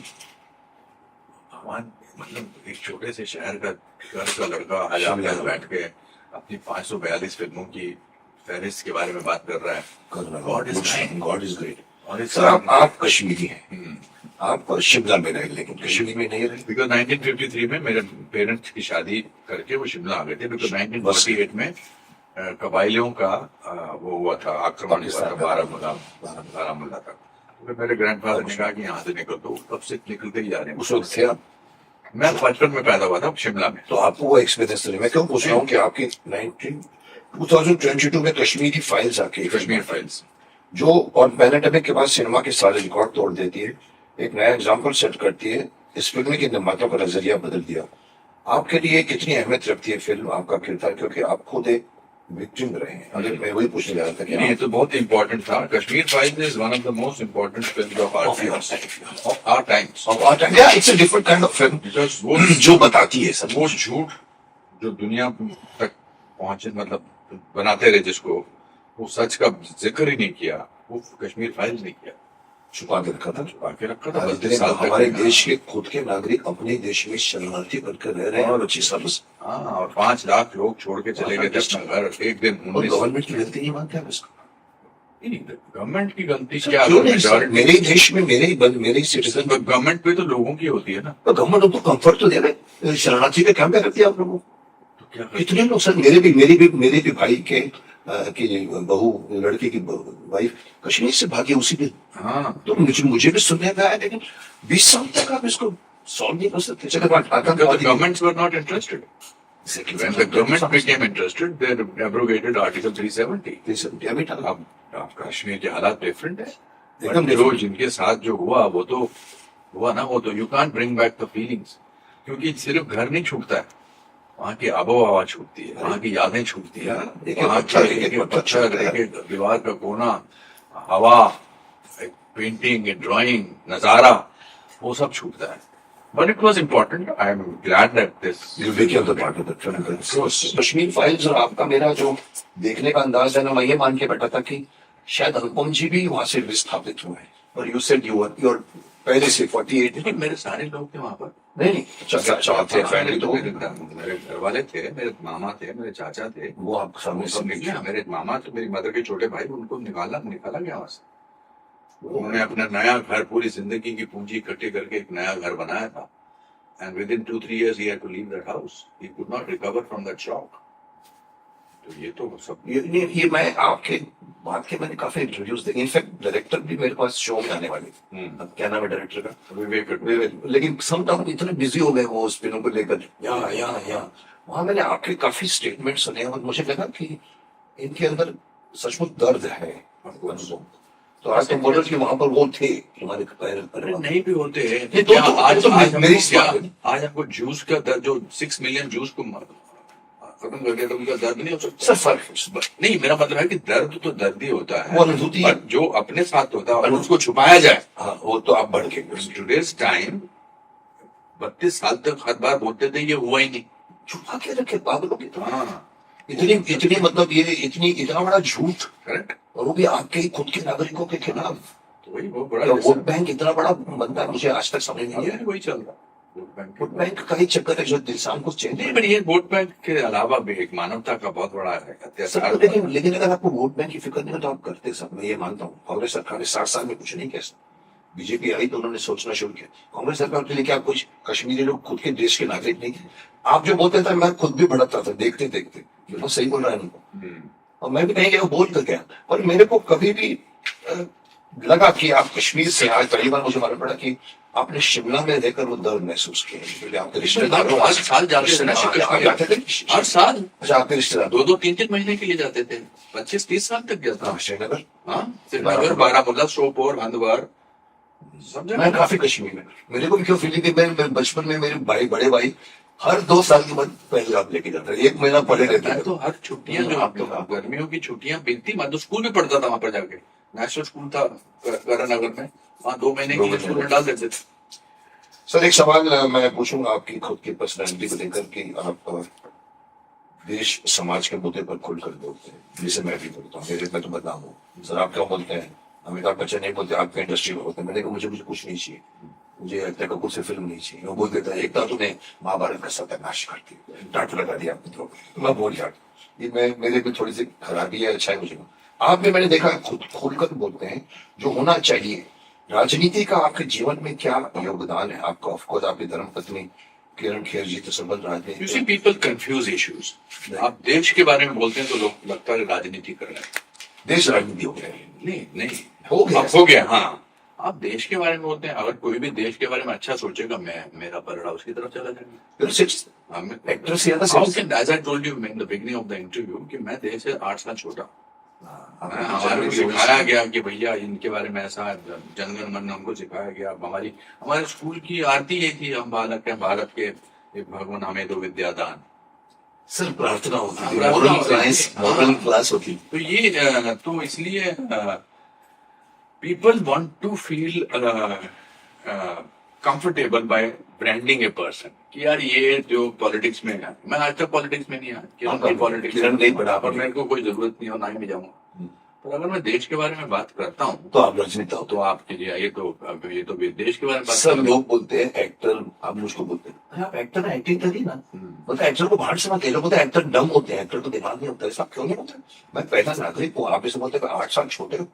[SPEAKER 2] भगवान, मतलब एक छोटे से शहर का घर का लड़का आज आपके पास बैठ के अपनी 542 फिल्मों की फहरिस्त के बारे में बात कर रहा है। God is kind.
[SPEAKER 3] God is great.
[SPEAKER 2] और इस
[SPEAKER 3] सर आप कश्मीरी हैं, आप शिमला में रहे लेकिन कश्मीर में नहीं रहे।
[SPEAKER 2] बिकॉज 1953 में मेरे पेरेंट्स की शादी करके वो शिमला आ गए थे, बिकॉज 1948 में कबाइलियों का वो हुआ था, आक्रमण हुआ था बारामूला तक। तो फिर मेरे ग्रैंडफादर ने कहा कि यहाँ से निकल, तो तब से निकलते ही जा रहे हैं।
[SPEAKER 3] उस वक्त थे आप?
[SPEAKER 2] मैं बचपन में पैदा हुआ था शिमला में।
[SPEAKER 3] तो आपको वो एक्सपीरियंस नहीं। मैं क्यों पूछ रहा हूँ कि आपकी 2022 में कश्मीरी फाइल्स आके,
[SPEAKER 2] कश्मीर फाइल्स
[SPEAKER 3] जो और पैंडेमिक के बाद सिनेमा के सारे रिकॉर्ड तोड़ देती है, एक नया एग्जाम्पल सेट करती है, इस फिल्म के निर्माताओं का नजरिया बदल दिया। आपके लिए कितनी अहमियत रखती है फिल्म, आपका किरदार, क्योंकि आप खुद एक विक्टिम रहे हैं। अगर मैं वही पूछने जा रहा था कि
[SPEAKER 2] ये तो बहुत इंपॉर्टेंट था। Kashmir files is one of the most important film of our times.
[SPEAKER 3] It's a different kind of film
[SPEAKER 2] because वो
[SPEAKER 3] जो बताती है सब
[SPEAKER 2] वो झूठ जो दुनिया तक पहुंचे, मतलब बनाते रहे, जिसको वो सच का जिक्र ही नहीं किया, वो कश्मीर फाइल्स नहीं किया,
[SPEAKER 3] छुपा के रखा था।
[SPEAKER 2] छुपा के रखा था।
[SPEAKER 3] इतने हमारे देश के खुद के नागरिक अपने देश में शरणार्थी बनकर रह रहे हैं और अच्छी सर्विस।
[SPEAKER 2] हाँ, और 5 लाख लोग छोड़ के चले गए थे अपना घर एक दिन।
[SPEAKER 3] गवर्नमेंट की गलती नहीं मानते आप इसको?
[SPEAKER 2] गवर्नमेंट की गलती क्या?
[SPEAKER 3] क्यों नहीं सर? मेरे ही देश में मेरे ही सिटीजन।
[SPEAKER 2] गवर्नमेंट पे तो लोगों की होती है ना।
[SPEAKER 3] तो गवर्नमेंट तो कंफर्ट तो दे रहे, शरणार्थी का क्या करती है आप लोगों को?
[SPEAKER 2] तो क्या
[SPEAKER 3] कितने लोग सर, मेरे भी भाई के की बहू, लड़की की वाइफ कश्मीर से भागी उसी दिन।
[SPEAKER 2] हाँ,
[SPEAKER 3] तो मुझे भी सुनने में आया, लेकिन 20 साल तक आप इसको सॉल्व नहीं कर सकते।
[SPEAKER 2] governments were not interested. When the government became interested, they abrogated Article 370. अब कश्मीर के हालात डिफरेंट है,
[SPEAKER 3] एकदम
[SPEAKER 2] जो जिनके साथ जो हुआ वो तो हुआ ना। वो तो you can't bring back the feelings, क्योंकि सिर्फ घर नहीं छूटता है, वहाँ की आबो हवा छूटती है, वहाँ की यादें छूटती है, वहाँ के पत्थर, एक दीवार का कोना, हवा, पेंटिंग, ड्राइंग, नजारा, वो सब छूटता है। But it was important. I am glad that this.
[SPEAKER 3] You became the part of the film. Kashmir files और आपका मेरा जो देखने का अंदाज है ना, मैं ये मान के बैठा था कि शायद अनुपम जी भी वहाँ से विस्थापित हुए हैं। और you said you were पहले से 48।
[SPEAKER 2] लेकिन मेरे सारे लोग थे वहाँ पर।
[SPEAKER 3] नहीं, अच्छा थे फैमिली तो
[SPEAKER 2] मेरे घर वाले थे, मेरे मामा थे, मेरे चाचा थे,
[SPEAKER 3] वो आप सामने
[SPEAKER 2] सब निकले। मेरे मामा तो मेरी मदर के छोटे भाई, उनको निकाला गया वहां से। उन्होंने अपना नया घर, पूरी जिंदगी की पूंजी इकट्ठी करके एक नया घर बनाया था। And within 2-3 years he had to leave that house. He could not recover from that shock. तो ये तो सब
[SPEAKER 3] ये मैं आपके बात के मैंने काफी इंटरव्यूज देखे, इनफैक्ट डायरेक्टर भी मेरे पास शो में आने वाले थे। अब क्या नाम है डायरेक्टर का?
[SPEAKER 2] विवेक।
[SPEAKER 3] लेकिन सम टाइम इतने बिजी हो गए वो उस फिल्म को लेकर, या वहां मैंने आपके काफी स्टेटमेंट सुने और मुझे लगा कि इनके अंदर सचमुच दर्द है। तो आज तुम बोलो कि वहां पर वो थे तुम्हारे
[SPEAKER 2] अरे नहीं भी होते हैं
[SPEAKER 3] ये
[SPEAKER 2] क्या
[SPEAKER 3] तो
[SPEAKER 2] आज
[SPEAKER 3] मेरी
[SPEAKER 2] आज हमको जूस का दर्द, जो 6 मिलियन जूस को खत्म कर दिया तो उनका दर्द नहीं हो सकता।
[SPEAKER 3] सर फर्क
[SPEAKER 2] नहीं, मेरा मतलब है कि दर्द तो दर्द ही होता है,
[SPEAKER 3] वो अनुभूति है।
[SPEAKER 2] पर जो अपने साथ होता है और उसको छुपाया जाए,
[SPEAKER 3] हाँ, वो तो आप बढ़ के
[SPEAKER 2] टुडेज टाइम 32 साल तक हर बार बोलते थे ये हुआ ही नहीं।
[SPEAKER 3] छुपा के रखे पागलों की तरह।
[SPEAKER 2] हाँ
[SPEAKER 3] इतनी मतलब ये इतना बड़ा झूठ,
[SPEAKER 2] करेक्ट।
[SPEAKER 3] और वो भी आपके ही खुद के नागरिकों के खिलाफ।
[SPEAKER 2] तो वही वो बड़ा
[SPEAKER 3] वोट बैंक इतना बड़ा बनता है, मुझे आज तक समझ नहीं आया।
[SPEAKER 2] वही चल रहा
[SPEAKER 3] वोट बैंक का ही चक्कर है जो इंसान को चेंज
[SPEAKER 2] नहीं, पर ये वोट बैंक के अलावा भी एक मानवता का बहुत बड़ा अत्याचार।
[SPEAKER 3] लेकिन अगर आपको वोट बैंक की फिक्र नहीं हो तो आप करते सब, मैं ये मानता हूँ। कांग्रेस सरकार ने 60 साल में कुछ नहीं किया। बीजेपी आई तो उन्होंने सोचना शुरू किया। कांग्रेस सरकार के लिए क्या कुछ कश्मीरी लोग खुद के देश के नागरिक नहीं थे? आप जो बोलते थे मैं खुद भी भड़कता था देखते देखते, ये तो सही बोल रहा है उनको। और मैं भी कहीं गया बोल कर गया, पर मेरे को कभी भी लगा कि आप कश्मीर से आज पहली बार मुझे मालूम पड़ा कि आपने शिमला में रहकर वो दर्द महसूस किया, क्योंकि आपके रिश्तेदार
[SPEAKER 2] हर साल जाते थे ना
[SPEAKER 3] जाते थे।
[SPEAKER 2] हर साल।
[SPEAKER 3] अच्छा, आपके रिश्तेदार
[SPEAKER 2] 2-2, 3-3 महीने के लिए जाते थे। 25-30 साल तक गया था।
[SPEAKER 3] श्रीनगर,
[SPEAKER 2] हाँ, श्रीनगर, बारामूला, सोपोर, हंदवार, सब
[SPEAKER 3] मैं
[SPEAKER 2] जगह।
[SPEAKER 3] काफी कश्मीर में। मेरे को भी क्यों फीलिंग है, मेरे बचपन में मेरे बड़े भाई हर 2 साल के बाद पंजाब लेके जाता है, 1 महीना पढ़े रहते
[SPEAKER 2] मैं
[SPEAKER 3] हैं।
[SPEAKER 2] तो हर छुट्टियां जो
[SPEAKER 3] आप तो
[SPEAKER 2] गर्मियों की छुट्टियां बीतती, मैं तो स्कूल भी पढ़ता था वहां पर जाके। नेशनल स्कूल था करण नगर में, वहाँ 2 महीने के लिए स्कूल में डाल देते थे।
[SPEAKER 3] सर एक सवाल मैं पूछूंगा आपकी खुद की पर्सनैलिटी को लेकर कि आप देश समाज के मुद्दे पर खुलकर बोलते हैं, जिसे मैं भी बोलता हूँ। मेरे में तो बदनाम हूँ सर, आप क्यों बोलते हैं? अमिताभ बच्चन नहीं बोलते, आपके इंडस्ट्री में बोलते हैं। मैंने कहा मुझे कुछ नहीं चाहिए, मुझे अजय कपूर से फिल्म नहीं चाहिए। वो बोल देता है एक तो तूने महाभारत का सत्यानाश कर दिया, डांट लगा दिया आपने, तो मैं बोल जाता, ये मैं मेरे में थोड़ी सी खराबी है, अच्छा है मुझे। आप भी मैंने देखा खुद खुलकर बोलते हैं जो होना चाहिए। राजनीति का आपके जीवन में क्या योगदान है आपका? ऑफकोर्स आपकी धर्मपत्नी किरण खेर जी तो सबल
[SPEAKER 2] You see,
[SPEAKER 3] राजनीति।
[SPEAKER 2] people confuse issues. आप देश के बारे में बोलते हैं तो लोग लगता है राजनीति कर रहे हैं।
[SPEAKER 3] देश राजनीति हो गया है।
[SPEAKER 2] नहीं नहीं,
[SPEAKER 3] हो गया।
[SPEAKER 2] अब हो गया। हाँ, आप देश के बारे में बोलते हैं, अगर कोई भी देश के बारे में अच्छा सोचेगा, मेरा पलड़ा उसकी तरफ चला जाएगा।
[SPEAKER 3] एक्ट्रेस या
[SPEAKER 2] As I told you in the beginning of the interview कि मैं देश से 8 साल छोटा। हमारे को सिखाया गया कि भैया इनके बारे में ऐसा है, जनगण मन हमको सिखाया गया। हमारे स्कूल की आरती यही थी, हम बालक हैं भारत के, एक भगवान हमें दो विद्यादान।
[SPEAKER 3] सर प्रार्थना होती है,
[SPEAKER 2] प्रार्थना
[SPEAKER 3] मॉरल क्लास होती।
[SPEAKER 2] तो ये तो इसलिए people want to feel comfortable by branding a person कि यार ये जो पॉलिटिक्स में है, मैं आज तक पॉलिटिक्स में नहीं आया, किरण पॉलिटिक्स
[SPEAKER 3] नहीं पढ़ा
[SPEAKER 2] और मेरे को कोई जरूरत नहीं और ना ही मैं जाऊंगा। पर अगर मैं देश के बारे में बात करता हूँ
[SPEAKER 3] तो आप राजनेता हो।
[SPEAKER 2] तो आप ये तो देश के बारे में बात
[SPEAKER 3] सब
[SPEAKER 2] कर रहे
[SPEAKER 3] लोग बोलते हैं एक्टर, आप मुझको बोलते हैं अरे आप एक्टर है, एक्टिंग करिए ना। मतलब एक्टर को बाहर से मत ले लो, बोलते एक्टर डम होते हैं, एक्टर तो दिमाग नहीं होता है। सब क्यों नहीं होता? मैं पहला नागरिक हूँ, आप इसे बोलते हैं 8 साल छोटे हो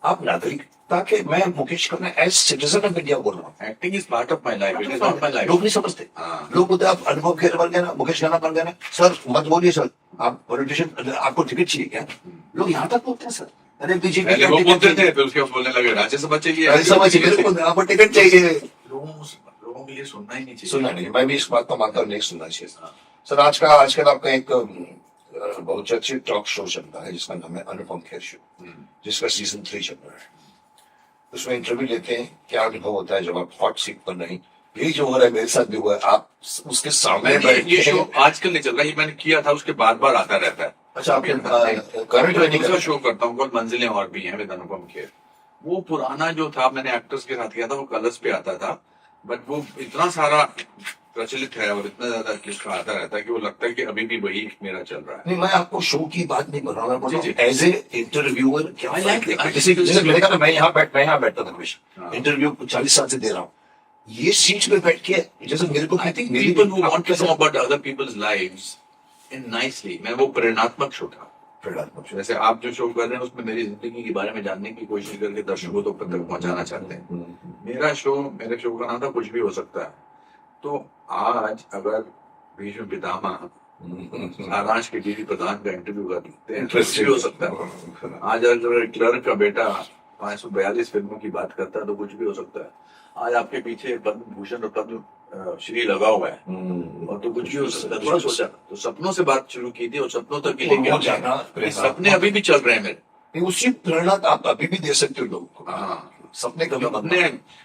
[SPEAKER 3] आप नागरिक, ताकि मैं Mukesh Khanna as citizen of India बोल रहा हूँ।
[SPEAKER 2] Acting is part of my life, it is not my life.
[SPEAKER 3] लोग नहीं समझते।
[SPEAKER 2] हाँ।
[SPEAKER 3] लोग बोलते हैं आप अनुभव खेर बन गया ना, मुकेश खन्ना बन गया ना। सर मत बोलिए सर, आप पॉलिटिशियन, आपको टिकट चाहिए क्या? लोग यहाँ तक बोलते हैं सर। अरे बीजेपी
[SPEAKER 2] पहले वो बोलते थे, फिर उसके बाद बोलने लगे राज्यसभा चाहिए,
[SPEAKER 3] राज्यसभा चाहिए, आपको टिकट चाहिए।
[SPEAKER 2] लोगों के लिए सुनना ही नहीं चाहिए।
[SPEAKER 3] सुनना नहीं, मैं भी इस बात को मानता हूँ, नहीं सुनना चाहिए। सर आजकल आपका एक बहुत चर्चित टॉक शो चल रहा है जिसका नाम है अनुपम खेर शो, जिसका सीजन 3 चल रहा है। उसमें इंटरव्यू लेते हैं, क्या अनुभव होता है जब आप हॉट सीट पर नहीं, यही जो हो रहा है मेरे साथ भी हुआ है, आप उसके सामने
[SPEAKER 2] ये शो आजकल नहीं चल रहा, ये मैंने किया था, उसके बार आता रहता है।
[SPEAKER 3] अच्छा आपके करंट
[SPEAKER 2] दूसरा शो करता हूँ, मंजिलें और भी हैं विद अनुपम खेर। वो पुराना जो था मैंने एक्टर्स के साथ किया था, वो कलर्स पे आता था, बट वो इतना सारा प्रचलित है और इतना ज्यादा किसका आता रहता है कि वो लगता है कि अभी भी वही मेरा चल रहा है।
[SPEAKER 3] नहीं, मैं आपको शो की बात नहीं कर रहा हूँ,
[SPEAKER 2] जी, जी।
[SPEAKER 3] एज ए इंटरव्यूअर क्या
[SPEAKER 2] I like it.
[SPEAKER 3] जैसे मैंने कहा मैं यहाँ बैठता था हमेशा, इंटरव्यू 40 साल से दे रहा हूँ, ये सीट पे बैठ के जैसे मेरे को
[SPEAKER 2] I think people who want to know about other people's lives in nicely, मैं वो प्रेरणात्मक शो था। जैसे आप जो शो कर रहे हैं उसमें मेरी जिंदगी के बारे में जानने की कोशिश करके दर्शकों तक पहुंचाना चाहते हैं। मेरे शो का नाम था कुछ भी हो सकता है। तो आज अगर भीष्म पितामह सारांश के डीडी प्रधान का इंटरव्यू कर लेते हैं, कुछ
[SPEAKER 3] Interesting.
[SPEAKER 2] भी हो सकता है। आज अगर क्लर्क का बेटा 542 फिल्मों की बात करता है तो कुछ भी हो सकता है। आज आपके पीछे पद्म भूषण और पद्म श्री लगा हुआ है और तो कुछ भी हो सकता है। थोड़ा सोचा तो सपनों से बात शुरू की थी और सपनों तक के लेके
[SPEAKER 3] बहुत ज्यादा
[SPEAKER 2] ये
[SPEAKER 3] प्रेरणा।
[SPEAKER 2] सपने अभी भी चल रहे हैं मेरे।
[SPEAKER 3] नहीं, उसकी प्रेरणा तो आप अभी भी दे सकते हो लोगों को।
[SPEAKER 2] हाँ,
[SPEAKER 3] सपने कभी मत
[SPEAKER 2] अपने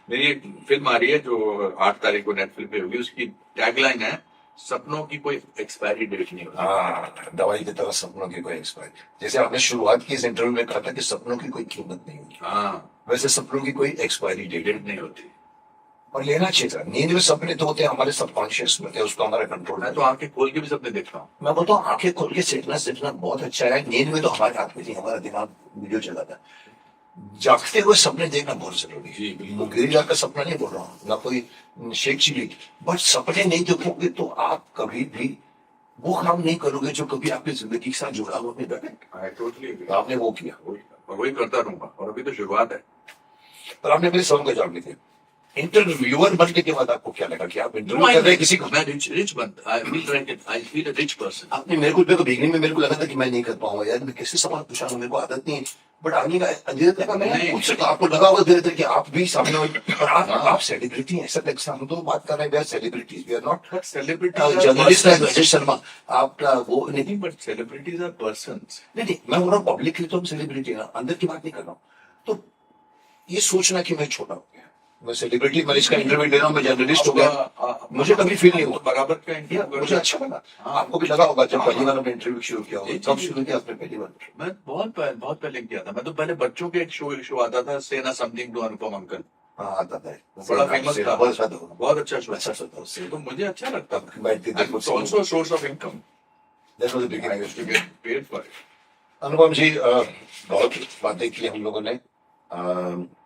[SPEAKER 2] मेरी एक फिल्म आ रही है जो 8 तारीख को नेटफ्लिक्स पे होगी, उसकी टैगलाइन है सपनों की कोई एक्सपायरी डेट नहीं होती।
[SPEAKER 3] हाँ, दवाई की तरह सपनों की कोई एक्सपायरी। जैसे आपने शुरुआत की इस इंटरव्यू में कहा था कि सपनों की कोई कीमत नहीं होती,
[SPEAKER 2] हाँ,
[SPEAKER 3] वैसे सपनों की कोई एक्सपायरी डेट
[SPEAKER 2] डेट नहीं होती।
[SPEAKER 3] और लेना चाहिए था। नींद में सपने तो होते हैं, हमारे सबकॉन्शियस में होते हैं, उसको हमारा कंट्रोल
[SPEAKER 2] मैं तो आंखें खोल के भी सपने देखता हूँ।
[SPEAKER 3] मैं बोलता हूँ आंखें खोल के सीखना बहुत अच्छा है। नींद में तो हमारे हाथ में नहीं, हमारा दिमाग वीडियो चलाता है। जागते हुए सपने देखना बहुत जरूरी
[SPEAKER 2] जी,
[SPEAKER 3] है।
[SPEAKER 2] बिल्कुल।
[SPEAKER 3] मुंगेरी जाकर सपना नहीं बोल रहा हूँ, ना कोई शेख चिली, बट सपने नहीं देखोगे तो आप कभी भी वो काम नहीं करोगे जो कभी आपकी जिंदगी के साथ जुड़ा हुआ नहीं बैठे।
[SPEAKER 2] I totally agree.
[SPEAKER 3] आपने वो किया
[SPEAKER 2] और वही करता रहूंगा और अभी तो शुरुआत है।
[SPEAKER 3] पर आपने मेरे सवाल का जवाब नहीं दिया। इंटरव्यूअर बनने के बाद आपको क्या लगा कि आप
[SPEAKER 2] No,
[SPEAKER 3] इंटरव्यू कर रहे हैं किसी को?
[SPEAKER 2] मैं रिच बनता I feel like I feel a rich person.
[SPEAKER 3] आपने मेरे को बिगनिंग में मेरे को लगा था कि मैं नहीं कर पाऊंगा यार, मैं कैसे सवाल पूछा हूँ, मेरे को आदत नहीं है। बट आगे का धीरे लगा मैं
[SPEAKER 2] नहीं।
[SPEAKER 3] पूछ सकता, आपको लगा होगा धीरे धीरे कि आप भी सामने हो और आप सेलिब्रिटी हैं। ऐसा लगता है हम तो बात कर रहे हैं, we are celebrities, we are not
[SPEAKER 2] celebrity
[SPEAKER 3] journalist है राजेश शर्मा। आपका वो नहीं,
[SPEAKER 2] बट सेलिब्रिटीज आर पर्सन्स।
[SPEAKER 3] नहीं मैं बोल रहा हूँ पब्लिक तो हम सेलिब्रिटी है ना, अंदर की बात नहीं कर रहा हूँ। तो ये सोचना कि मैं छोटा हो गया, मैं सेलिब्रिटी, मैं इसका इंटरव्यू ले रहा हूँ, मैं जर्नलिस्ट हो गया, मुझे कभी फील नहीं हुआ।
[SPEAKER 2] बराबर का
[SPEAKER 3] या,
[SPEAKER 2] इंटरव्यू
[SPEAKER 3] मुझे अच्छा लगा। आपको भी लगा होगा जब
[SPEAKER 2] हाँ,
[SPEAKER 3] पहली बार आपने इंटरव्यू शुरू किया होगा,
[SPEAKER 2] जी,
[SPEAKER 3] कब
[SPEAKER 2] जी,
[SPEAKER 3] शुरू किया आपने पहली बार?
[SPEAKER 2] मैं बहुत पहले किया था। मैं तो पहले बच्चों के एक शो आता था, से ना समथिंग टू अनुपम अंकल,
[SPEAKER 3] हाँ आता था,
[SPEAKER 2] बड़ा फेमस था,
[SPEAKER 3] बहुत अच्छा था,
[SPEAKER 2] बहुत अच्छा शो
[SPEAKER 3] अच्छा
[SPEAKER 2] था।
[SPEAKER 3] था उससे।
[SPEAKER 2] तो मुझे अच्छा लगता था।
[SPEAKER 3] बैठ के देखो,
[SPEAKER 2] also source of income.
[SPEAKER 3] That was the beginning of it.
[SPEAKER 2] Paid for it.
[SPEAKER 3] Anupam ji, बहुत बातें की हम लोगों ने।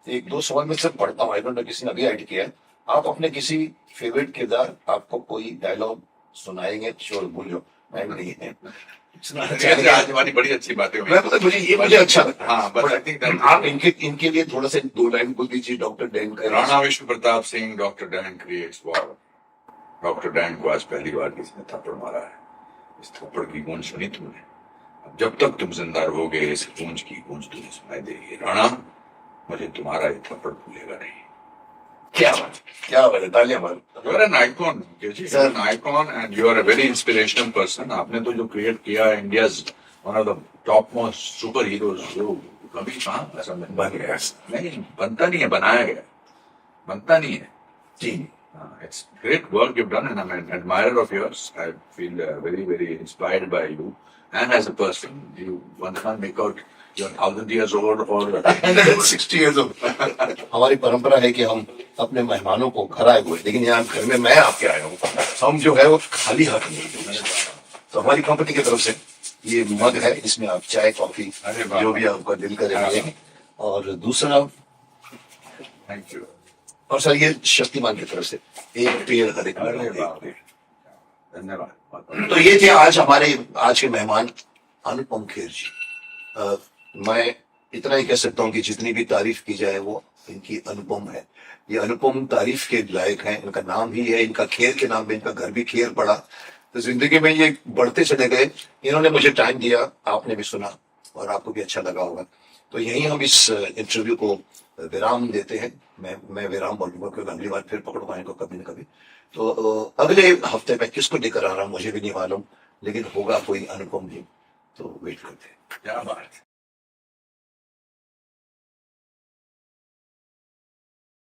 [SPEAKER 3] एक दो सवाल में सिर्फ पढ़ता हूँ, आई डोंट नो किसी ने अभी ऐड किया है। आप अपने किसी फेवरेट किरदार, आपको कोई डायलॉग सुनाएंगे? शोर भूल जाओ, टाइम नहीं है।
[SPEAKER 2] आज हमारी बड़ी अच्छी बातें हुई।
[SPEAKER 3] मुझे अच्छा लगता है।
[SPEAKER 2] हाँ, but I think that-
[SPEAKER 3] आप इनके लिए थोड़ा सा 2 लाइन बोल दीजिए। डॉक्टर डैन का
[SPEAKER 2] Rana Vishnu Pratap Singh, doctor Dan creates war. Doctor Dan को आज पहली बार किसी ने थप्पड़ मारा है। इस थप्पड़ की गूंज सुनी तुमने? अब जब तक तुम जिंदा रहोगे इस गूंज की गूंज तुम्हें सुनाई देगी। राणा, मुझे तुम्हारा ये थप्पड़ भूलेगा नहीं।
[SPEAKER 3] क्या बात है, तालियां मारो।
[SPEAKER 2] You are an icon, Keji. You are an icon and you are a very inspirational person. आपने तो जो क्रिएट किया है, India's one of the top most super heroes, जो कभी कहाँ ऐसा
[SPEAKER 3] बन गया
[SPEAKER 2] नहीं बनता नहीं है, बनाया गया, बनता नहीं है।
[SPEAKER 3] जी।
[SPEAKER 2] It's great work you've done and I'm an admirer of yours. I feel very inspired by you and as a person. You one can't make out you're 1,000 years old or
[SPEAKER 3] 160 years old. हमारी परंपरा है कि हम अपने मेहमानों को घर आए हुए, लेकिन यहाँ घर में मैं आपके आया हूँ, हम जो है वो खाली हाथ नहीं। तो हमारी कंपनी की तरफ से ये मग है, इसमें आप चाय कॉफी
[SPEAKER 2] अरे वाह।
[SPEAKER 3] जो भी आपका दिल करे मिलेंगे। और दूसरा,
[SPEAKER 2] Thank you.
[SPEAKER 3] और सर ये शक्तिमान की तरफ से एक पेड़ हर एक
[SPEAKER 2] अरे
[SPEAKER 3] लगाओ,
[SPEAKER 2] बाप
[SPEAKER 3] एक
[SPEAKER 2] रे,
[SPEAKER 3] पेड़।
[SPEAKER 2] धन्यवाद।
[SPEAKER 3] तो ये थे आज हमारे आज के मेहमान अनुपम खेर जी। मैं इतना ही कह सकता हूँ कि जितनी भी तारीफ की जाए वो इनकी अनुपम है। ये अनुपम तारीफ के लायक हैं, इनका नाम भी है, इनका खेर के नाम में इनका घर भी खेर पड़ा। तो जिंदगी में ये बढ़ते चले गए। इन्होंने मुझे टाइम दिया, आपने भी सुना और आपको भी अच्छा लगा होगा। तो यही हम इस इंटरव्यू को विराम देते हैं। मैं विराम बोलूंगा क्योंकि अगली बार फिर पकड़ूंगा इनको कभी न कभी। तो अगले हफ्ते में किसको लेकर आ रहा हूँ मुझे भी नहीं मालूम, लेकिन होगा कोई अनुपम जी, तो वेट करते हैं।
[SPEAKER 2] क्या बात है।